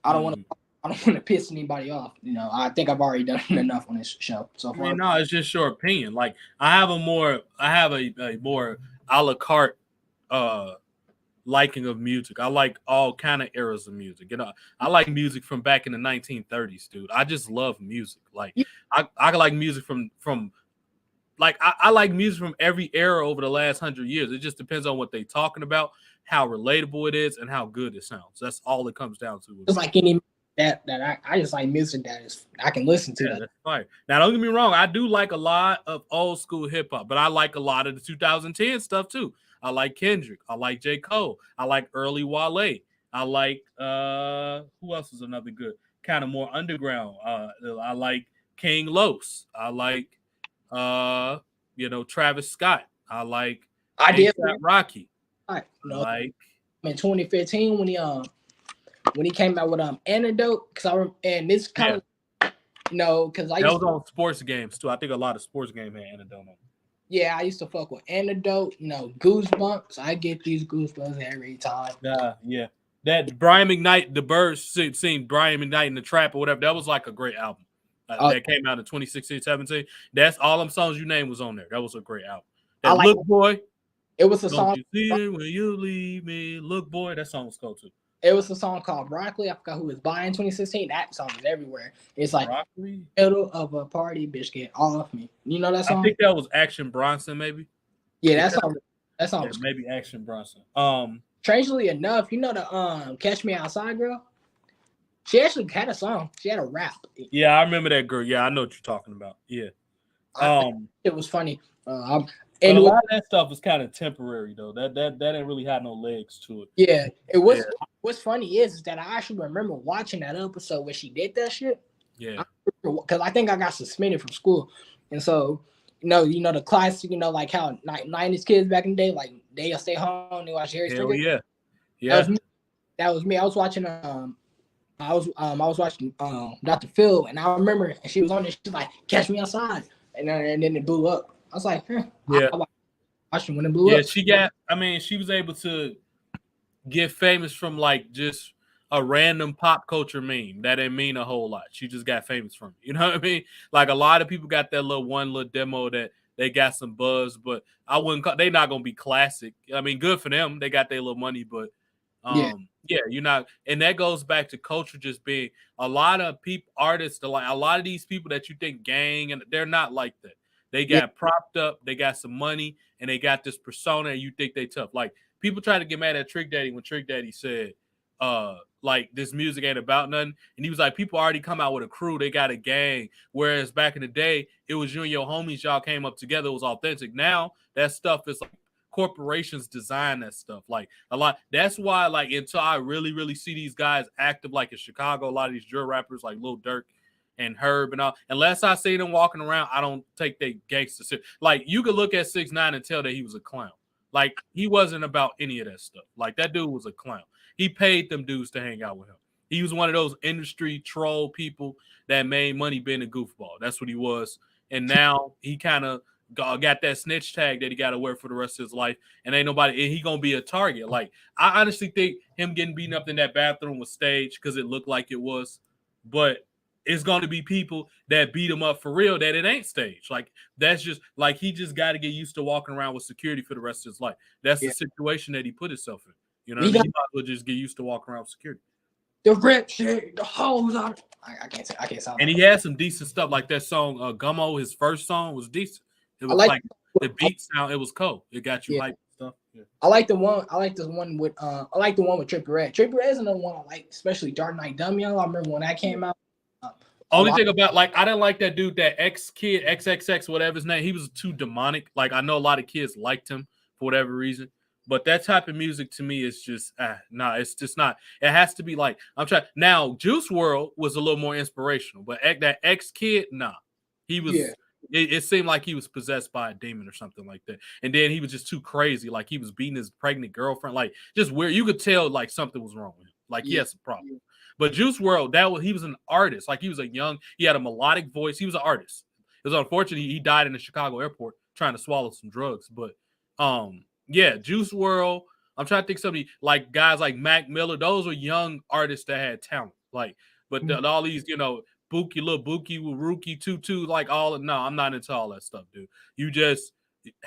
I don't want to piss anybody off. I think I've already done enough on this show so far. No, it's just your opinion. Like I have a more a la carte liking of music. I like all kind of eras of music. I like music from back in the 1930s, dude. I just love music. Like I like music from like I like music from every era over the last 100 years. It just depends on what they're talking about, how relatable it is, and how good it sounds. That's all it comes down to. It's like any that I just like music I can listen to. Yeah, that's fine. Now, don't get me wrong. I do like a lot of old school hip hop, but I like a lot of the 2010 stuff too. I like Kendrick. I like J. Cole. I like early Wale. I like who else is another good kind of more underground. I like King Los. I like Travis Scott. I like Rocky. I like in 2015 when he came out with Antidote, and this kind of because I was on sports games too. I think a lot of sports games had Antidote on. Yeah, I used to fuck with Antidote, Goosebumps. I get these goosebumps every time. Yeah. That Brian McKnight, the Birds seen Brian McKnight in the Trap or whatever. That was like a great album. That came out in 2016, 17. That's all them songs you named was on there. That was a great album. That Look Boy. It was a song. You see it when you leave me. Look Boy. That song was cool too. It was a song called Broccoli. I forgot who was buying 2016. That song is everywhere. It's like Broccoli? Middle of a party, bitch, get off me. You know that song? I think that was Action Bronson, maybe. Yeah, that song was maybe Action Bronson. Strangely enough, the Catch Me Outside girl? She actually had a song. She had a rap. Yeah, I remember that girl. Yeah, I know what you're talking about. Yeah. It was funny. And a lot of that stuff was kind of temporary though. That didn't really have no legs to it. Yeah, it was. Yeah. What's funny is that I actually remember watching that episode where she did that shit. Yeah, because I think I got suspended from school, and so the classic, like how 90s kids back in the day, like they'll stay home, they watch Harry Stringer. Yeah. That was me. I was watching I was watching Dr. Phil, and I remember she was on there. She's like, "Catch Me Outside," and then it blew up. I was like, yeah. I watched it when it blew up. Yeah, she was able to get famous from like just a random pop culture meme that didn't mean a whole lot. She just got famous from it. You know what I mean? Like a lot of people got that little demo that they got some buzz, but I wouldn't call they not gonna be classic. I mean, good for them. They got their little money, but Yeah. yeah, you're not, and that goes back to culture just being a lot of people, artists, like a lot of these people that you think gang, and they're not like that. They Yeah. got propped up, they got some money, and they got this persona, and you think they tough. Like people try to get mad at Trick Daddy when Trick Daddy said, like this music ain't about nothing, and he was like, people already come out with a crew, they got a gang. Whereas back in the day, it was you and your homies, y'all came up together, it was authentic. Now that stuff is like corporations design that stuff like a lot. That's why like until I really see these guys active like in Chicago, a lot of these drill rappers like Lil Durk and Herb and all, unless I see them walking around, I don't take they gangster shit. Like you could look at 6ix9ine and tell that he was a clown. Like he wasn't about any of that stuff. Like that dude was a clown. He paid them dudes to hang out with him. He was one of those industry troll people that made money being a goofball. That's what he was. And now he kind of got that snitch tag that he got to wear for the rest of his life, and ain't nobody, and he gonna be a target. Like I honestly think him getting beaten up in that bathroom was staged because it looked like it was, but it's going to be people that beat him up for real that it ain't staged. Like that's just like he just got to get used to walking around with security for the rest of his life. That's the situation that he put himself in. You know what I mean? He might as well just get used to walking around with security. The rip shit, the hoes on. I can't sound. And he had some decent stuff like that song Gummo. His first song was decent. It was like the beat sound. It was cool. It got you hyped and stuff. Yeah. I like the one. I like the one with. I like the one with Trippie Redd. Trippie Redd is another one I like, especially Dark Knight Dummy. I remember when that came out. Only thing about like I didn't like that dude, that X kid, XXX, whatever his name. He was too demonic. Like I know a lot of kids liked him for whatever reason, but that type of music to me is just nah. It's just not. It has to be like I'm trying now. Juice WRLD was a little more inspirational, but that X kid, nah, he was. Yeah. It seemed like he was possessed by a demon or something like that. And then he was just too crazy. Like he was beating his pregnant girlfriend. Like just weird. You could tell like something was wrong with him. Like he has a problem. But Juice WRLD, he was an artist. Like he was he had a melodic voice. He was an artist. It was unfortunate he died in the Chicago airport trying to swallow some drugs. But yeah, Juice WRLD. I'm trying to think of somebody like guys like Mac Miller. Those were young artists that had talent. Like, but all these, Buki, little Buki, Rookie, Tutu, like no, I'm not into all that stuff, dude. You just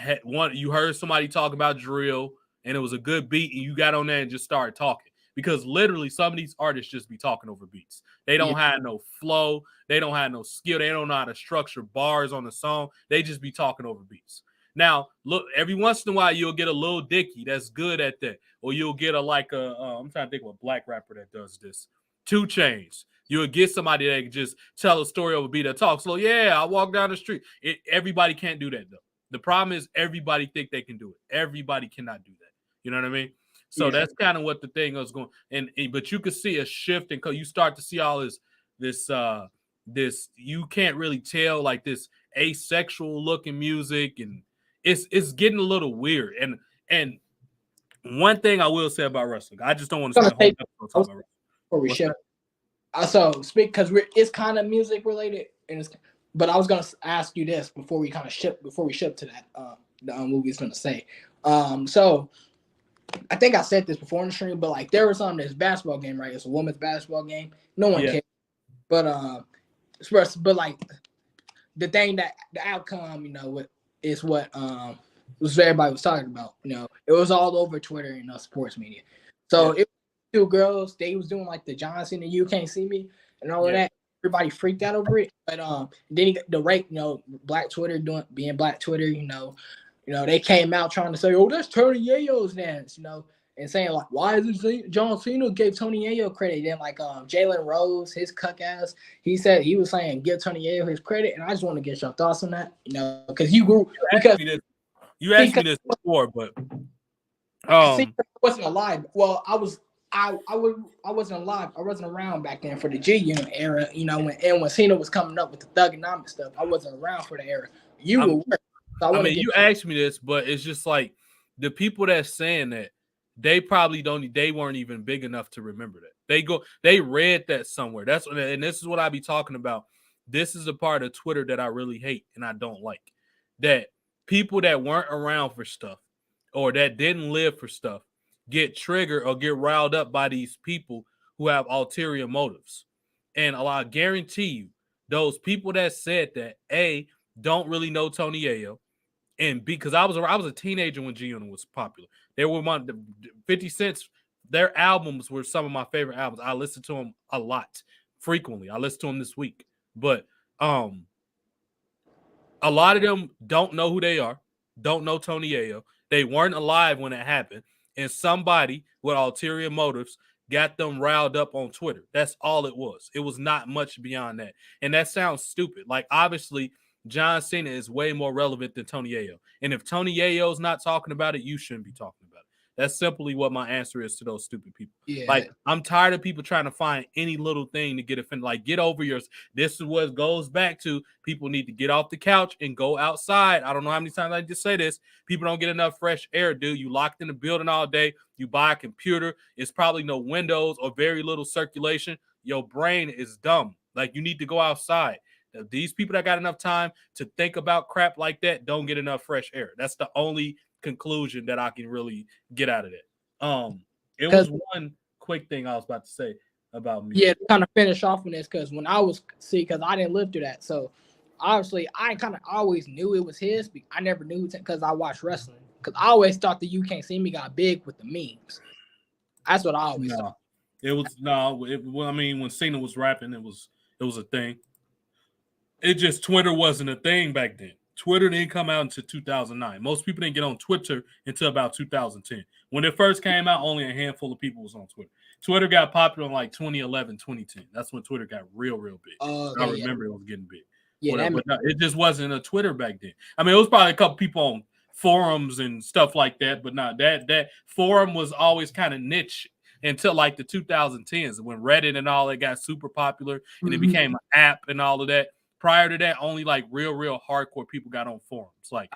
you heard somebody talk about drill and it was a good beat and you got on there and just started talking. Because literally some of these artists just be talking over beats. They don't have no flow. They don't have no skill. They don't know how to structure bars on the song. They just be talking over beats. Now, look, every once in a while you'll get a Lil Dicky that's good at that. Or you'll get I'm trying to think of a black rapper that does this. 2 Chainz. You'll get somebody that can just tell a story over beat that talks. So yeah, I walk down the street. Everybody can't do that though. The problem is everybody think they can do it. Everybody cannot do that. You know what I mean? So that's kind of what the thing was going. But you could see a shift, and you start to see all this you can't really tell like this asexual looking music, and it's getting a little weird. And one thing I will say about wrestling, I just don't want to spend a whole episode talking about wrestling. So speak because it's kind of music related, but I was gonna ask you this before we ship to that the movie is gonna say. So I think I said this before in the stream, but like there was this basketball game, right? It's a women's basketball game. No one cares, but like the thing that the outcome, is what was everybody was talking about. It was all over Twitter and sports media. So it. 2 girls, they was doing like the John Cena "You Can't See Me" and all of that. Everybody freaked out over it. But then he got the right, Black Twitter being Black Twitter, they came out trying to say, "Oh, that's Tony Yayo's dance," and saying like, "Why is it John Cena gave Tony Yayo credit?" Then like Jalen Rose, his cuck ass, he was saying give Tony Yayo his credit, and I just want to get your thoughts on that, because you grew you asked me this before, but I wasn't alive. Well, I wasn't alive. I wasn't around back then for the G Unit era, when Cena was coming up with the Thugonomics stuff. I wasn't around for the era. You were. So you asked me this, but it's just like the people that's saying that they probably they weren't even big enough to remember that. They read that somewhere. And this is what I be talking about. This is a part of Twitter that I really hate and I don't like. That people that weren't around for stuff or that didn't live for stuff get triggered or get riled up by these people who have ulterior motives. And I guarantee you, those people that said that, A, don't really know Tony Ayo, and because I was a teenager when G Unit was popular. They were 50 Cent's, their albums were some of my favorite albums. I listened to them a lot, frequently. I listened to them this week. But a lot of them don't know who they are, don't know Tony Ayo. They weren't alive when it happened. And somebody with ulterior motives got them riled up on Twitter. That's all it was. It was not much beyond that. And that sounds stupid. Like, obviously, John Cena is way more relevant than Tony Ayo. And if Tony Ayo's not talking about it, you shouldn't be talking about it. That's simply what my answer is to those stupid people. Yeah. Like, I'm tired of people trying to find any little thing to get offended. Like, get over yours. This is what it goes back to. People need to get off the couch and go outside. I don't know how many times I just say this. People don't get enough fresh air, dude. You locked in the building all day. You buy a computer. It's probably no windows or very little circulation. Your brain is dumb. Like, you need to go outside. These people that got enough time to think about crap like that don't get enough fresh air. That's the only conclusion that I can really get out of that. It was one quick thing I was about to say about me. Yeah, to kind of finish off on this, because when I was because I didn't live through that, so obviously I kind of always knew it was his. But I never knew because I watched wrestling. Because I always thought the You Can't See Me got big with the memes. That's what I always thought. It was well, I mean, when Cena was rapping, it was a thing. It just Twitter wasn't a thing back then. Twitter didn't come out until 2009. Most people didn't get on Twitter until about 2010. When it first came out, only a handful of people was on Twitter. Twitter got popular in like 2011, 2010. That's when Twitter got real big. I remember it was getting big. Yeah, but no, it just wasn't a Twitter back then. I mean, it was probably a couple people on forums and stuff like that, but not that forum was always kind of niche until like the 2010s when Reddit and all that got super popular and it became an app and all of that. Prior to that, only like real hardcore people got on forums. Like,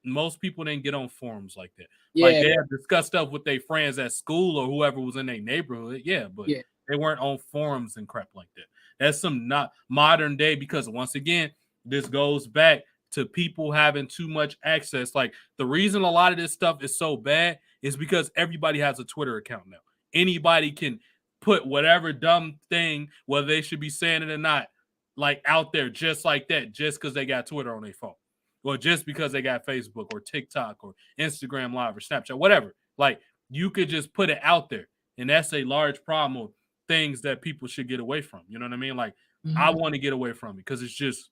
most people didn't get on forums like that. Yeah. Like, they have discussed stuff with their friends at school or whoever was in their neighborhood. Yeah, but they weren't on forums and crap like that. That's some not modern day, because once again, this goes back to people having too much access. Like, the reason a lot of this stuff is so bad is because everybody has a Twitter account now. Anybody can put whatever dumb thing, whether they should be saying it or not, like, out there just like that, just because they got Twitter on their phone, or just because they got Facebook or TikTok or Instagram Live or Snapchat, whatever. Like, you could just put it out there, and that's a large problem of things that people should get away from. You know what I mean? Like, I want to get away from it because it's just,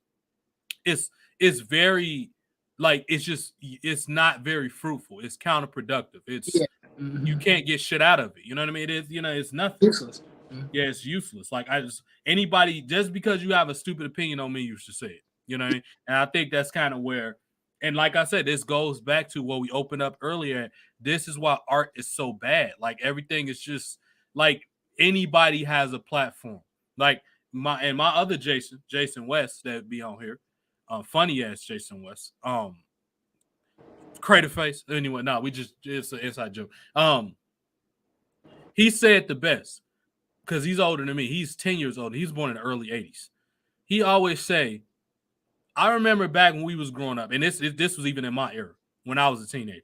it's very, like, it's not very fruitful. It's counterproductive. It's you can't get shit out of it. You know what I mean? It is, it's nothing. Useless. Yeah, it's useless. Like, anybody, just because you have a stupid opinion on me, you should say it. You know what I mean? And I think that's kind of where, and like I said, this goes back to what we opened up earlier. This is why art is so bad. Like, everything is just, like, anybody has a platform. Like, my other Jason West that be on here, funny ass Jason West, Crater Face. Anyway, no, it's an inside joke. He said the best, because he's older than me. He's 10 years older. He was born in the early 80s. He always say, I remember back when we was growing up, and this was even in my era, when I was a teenager.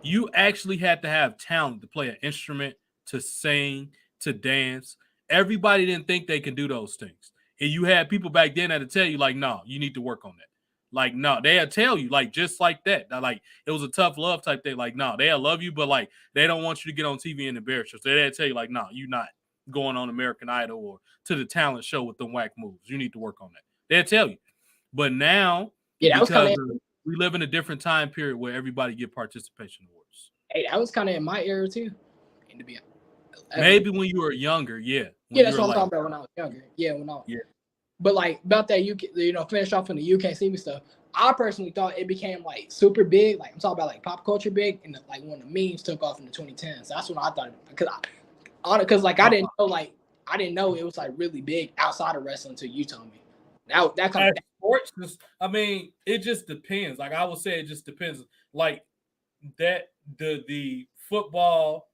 You actually had to have talent to play an instrument, to sing, to dance. Everybody didn't think they could do those things. And you had people back then that'd tell you, like, no, you need to work on that. Like, no, they'll tell you, like, just like that. Like, it was a tough love type thing. Like, no, they'll love you, but, like, they don't want you to get on TV and embarrass you. So they'll tell you, like, no, you're not going on American Idol or to the talent show with them whack moves. You need to work on that. They'll tell you. But now, because we live in a different time period where everybody get participation awards. Hey, that was kind of in my era, too. Maybe when you were younger, yeah. Yeah, that's what I'm talking about when I was younger. Yeah, But, like, about that, finish off on the You Can't See Me stuff. I personally thought it became, like, super big. Like, I'm talking about, like, pop culture big, and, like, when the memes took off in the 2010s. That's when I thought, because I didn't know it was, like, really big outside of wrestling until you told me. That kind of sports, I mean, it just depends. Like, I would say it just depends. Like, that the football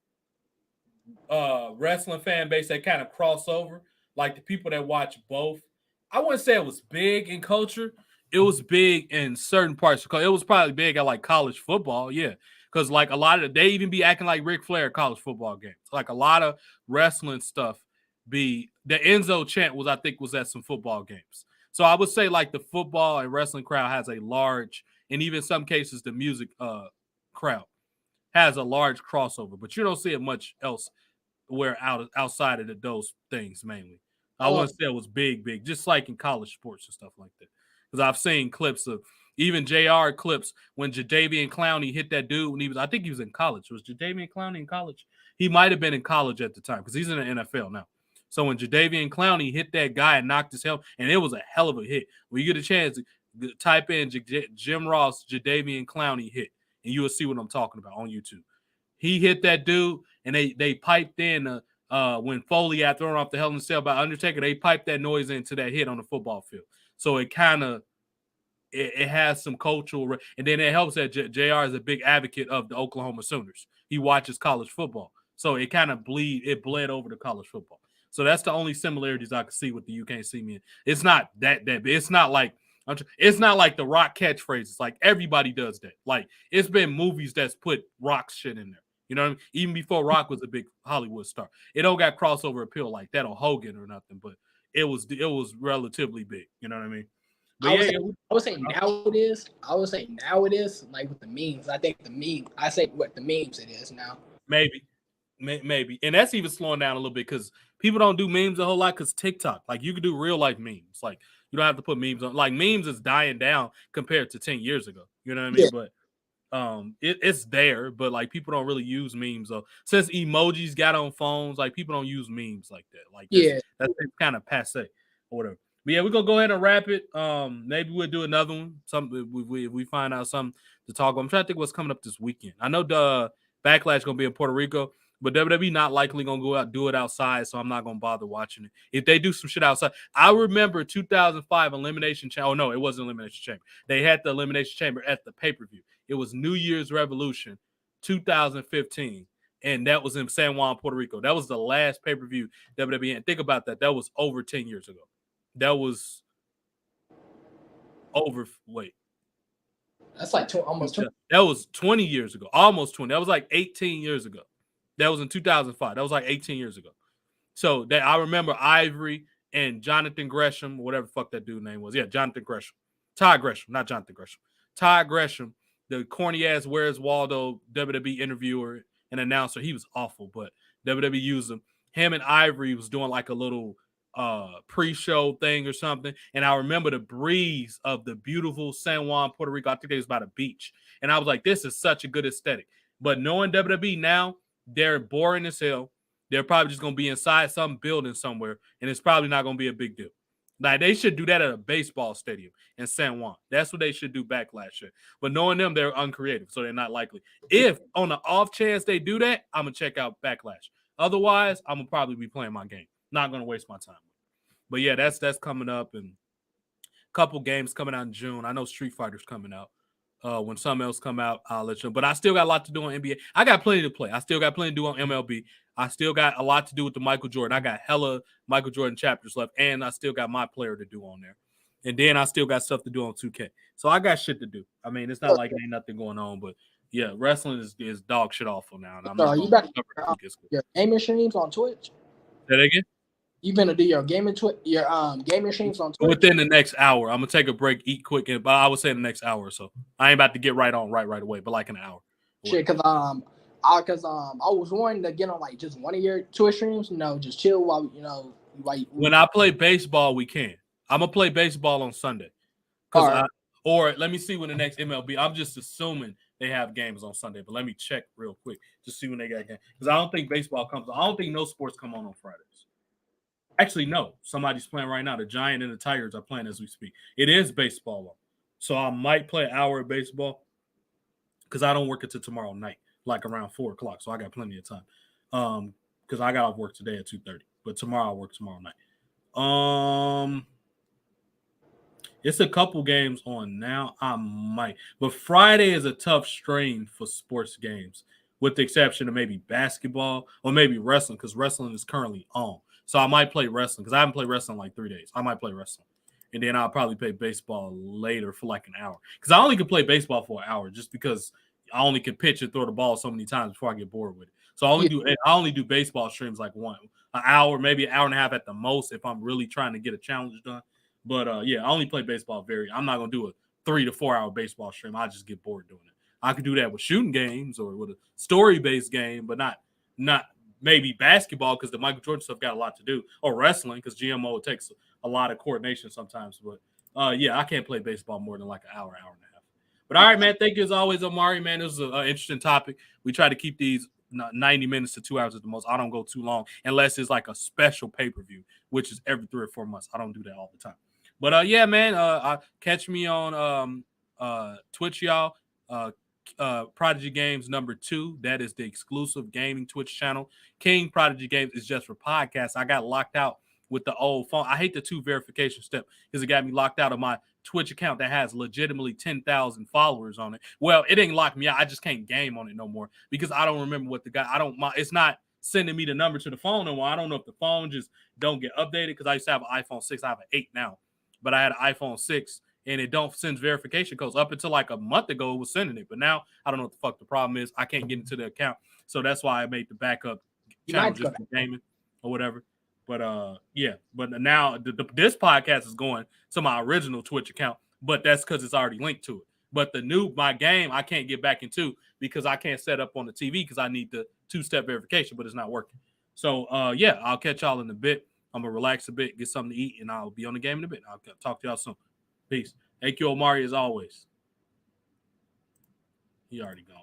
wrestling fan base that kind of cross over, like the people that watch both, I wouldn't say it was big in culture. It was big in certain parts. It was probably big at like college football, yeah. because like a lot of they even be acting like Ric Flair at college football games. Like a lot of wrestling stuff be the Enzo chant was I think was at some football games. So I would say like the football and wrestling crowd has a large, and even in some cases the music crowd has a large crossover, but you don't see it much else where outside of those things mainly. I Oh, wouldn't say it was big, just like in college sports and stuff like that. Because I've seen clips of even JR clips when Jadeveon Clowney hit that dude when I think he was in college. Was Jadeveon Clowney in college? He might have been in college at the time because he's in the NFL now. So when Jadeveon Clowney hit that guy and knocked his helmet, and it was a hell of a hit. When you get a chance, type in Jim Ross Jadeveon Clowney hit, and you will see what I'm talking about on YouTube. He hit that dude, and they piped in when Foley had thrown off the Hell in a Cell by Undertaker. They piped that noise into that hit on the football field, so it kind of it has some cultural, and then it helps that JR is a big advocate of the Oklahoma Sooners. He watches college football, so it kind of bled over to college football. So that's the only similarities I can see with the You Can't See Me in. It's not that big. It's not like the Rock catchphrases. Like everybody does that. Like it's been movies that's put Rock shit in there. You know what I mean? Even before Rock was a big Hollywood star. It don't got crossover appeal like that on Hogan or nothing, but it was relatively big. You know what I mean? But I would say now it is. I would say now it is like with the memes. I think I say what the memes it is now. Maybe, and that's even slowing down a little bit because people don't do memes a whole lot because TikTok. Like you can do real life memes. Like you don't have to put memes on. Like memes is dying down compared to 10 years ago. You know what I mean? Yeah. But it's there, but like people don't really use memes though. Since emojis got on phones, like people don't use memes like that. Like that's kind of passe or whatever. But yeah, we're gonna go ahead and wrap it. Maybe we'll do another one. Something we find out something to talk about. I'm trying to think what's coming up this weekend. I know the Backlash gonna be in Puerto Rico, but WWE not likely gonna go out do it outside, so I'm not gonna bother watching it. If they do some shit outside, I remember 2005 Elimination Chamber. Oh no, it wasn't Elimination Chamber. They had the Elimination Chamber at the pay-per-view. It was New Year's Revolution 2015, and that was in San Juan, Puerto Rico. That was the last pay-per-view WWE had. Think about that. That was over 10 years ago. That was over. Wait, that's like almost 20. That was 20 years ago. Almost 20. That was like 18 years ago. That was in 2005. That was like 18 years ago. So that I remember Ivory and Jonathan Gresham, whatever the fuck that dude's name was. Yeah, Jonathan Gresham. Ty Gresham, not Jonathan Gresham. Ty Gresham, the corny ass Where's Waldo WWE interviewer and announcer. He was awful, but WWE used him. Him and Ivory was doing like a little pre-show thing or something. And I remember the breeze of the beautiful San Juan, Puerto Rico. I think it was by the beach. And I was like, this is such a good aesthetic. But knowing WWE now, they're boring as hell. They're probably just going to be inside some building somewhere, and it's probably not going to be a big deal. Like, they should do that at a baseball stadium in San Juan. That's what they should do Backlash at. But knowing them, they're uncreative, so they're not likely. If on the off chance they do that, I'm going to check out Backlash. Otherwise, I'm going to probably be playing my game. Not going to waste my time. But, yeah, that's coming up, and a couple games coming out in June. I know Street Fighter's coming out. When something else come out, I'll let you know. But I still got a lot to do on NBA. I got plenty to play. I still got plenty to do on MLB. I still got a lot to do with the Michael Jordan. I got hella Michael Jordan chapters left, and I still got my player to do on there. And then I still got stuff to do on 2K. So I got shit to do. I mean, it's not like ain't nothing going on, but yeah, wrestling is dog shit awful now. And I'm not you back your gaming streams on Twitch? Say that again? You gonna do your gaming gaming streams on Twitch? Within the next hour. I'm gonna take a break, eat quick, but I would say the next hour or so. I ain't about to get right away, but like an hour. Shit, cause I was wanting to get on like just one of your Twitch streams, just chill while when I play baseball, we can. I'm gonna play baseball on Sunday. Or let me see when the next MLB. I'm just assuming they have games on Sunday, but let me check real quick to see when they got games. Because I don't think baseball comes on. I don't think no sports come on Fridays. Actually, no. Somebody's playing right now. The Giants and the Tigers are playing as we speak. It is baseball, so I might play an hour of baseball because I don't work until tomorrow night, like around 4 o'clock. So I got plenty of time. Because I got off work today at 2:30, but tomorrow I'll work tomorrow night. It's a couple games on now. I might, but Friday is a tough strain for sports games, with the exception of maybe basketball or maybe wrestling, because wrestling is currently on. So I might play wrestling because I haven't played wrestling in like 3 days. I might play wrestling. And then I'll probably play baseball later for like an hour. Because I only can play baseball for an hour just because I only can pitch and throw the ball so many times before I get bored with it. So I only do baseball streams like an hour, maybe an hour and a half at the most if I'm really trying to get a challenge done. But I only play baseball I'm not gonna do a 3 to 4 hour baseball stream. I just get bored doing it. I could do that with shooting games or with a story-based game, but not maybe basketball because the Michael Jordan stuff got a lot to do, or wrestling because GMO takes a lot of coordination sometimes. But I can't play baseball more than like an hour and a half. But all right, man. Thank you as always, Omari. Man, this is an interesting topic. We try to keep these 90 minutes to 2 hours at the most. I don't go too long unless it's like a special pay-per-view, which is every 3 or 4 months. I don't do that all the time. But man, catch me on Twitch, y'all. Prodigy Games #2. That is the exclusive gaming Twitch channel. King Prodigy Games is just for podcasts. I got locked out with the old phone. I hate the 2 verification step because it got me locked out of my Twitch account that has legitimately 10,000 followers on it. Well, it ain't locked me out. I just can't game on it no more because I don't remember what the guy. It's not sending me the number to the phone no more. I don't know if the phone just don't get updated because I used to have an iPhone 6. I have an 8 now, but I had an iPhone 6. And it don't send verification codes. Up until like a month ago, it was sending it. But now, I don't know what the fuck the problem is. I can't get into the account. So that's why I made the backup channel just for gaming or whatever. But But now this podcast is going to my original Twitch account. But that's because it's already linked to it. But my game, I can't get back into because I can't set up on the TV because I need the 2-step verification, but it's not working. So, I'll catch y'all in a bit. I'm going to relax a bit, get something to eat, and I'll be on the game in a bit. I'll talk to y'all soon. Peace. Thank you, Omari, as always. He already gone.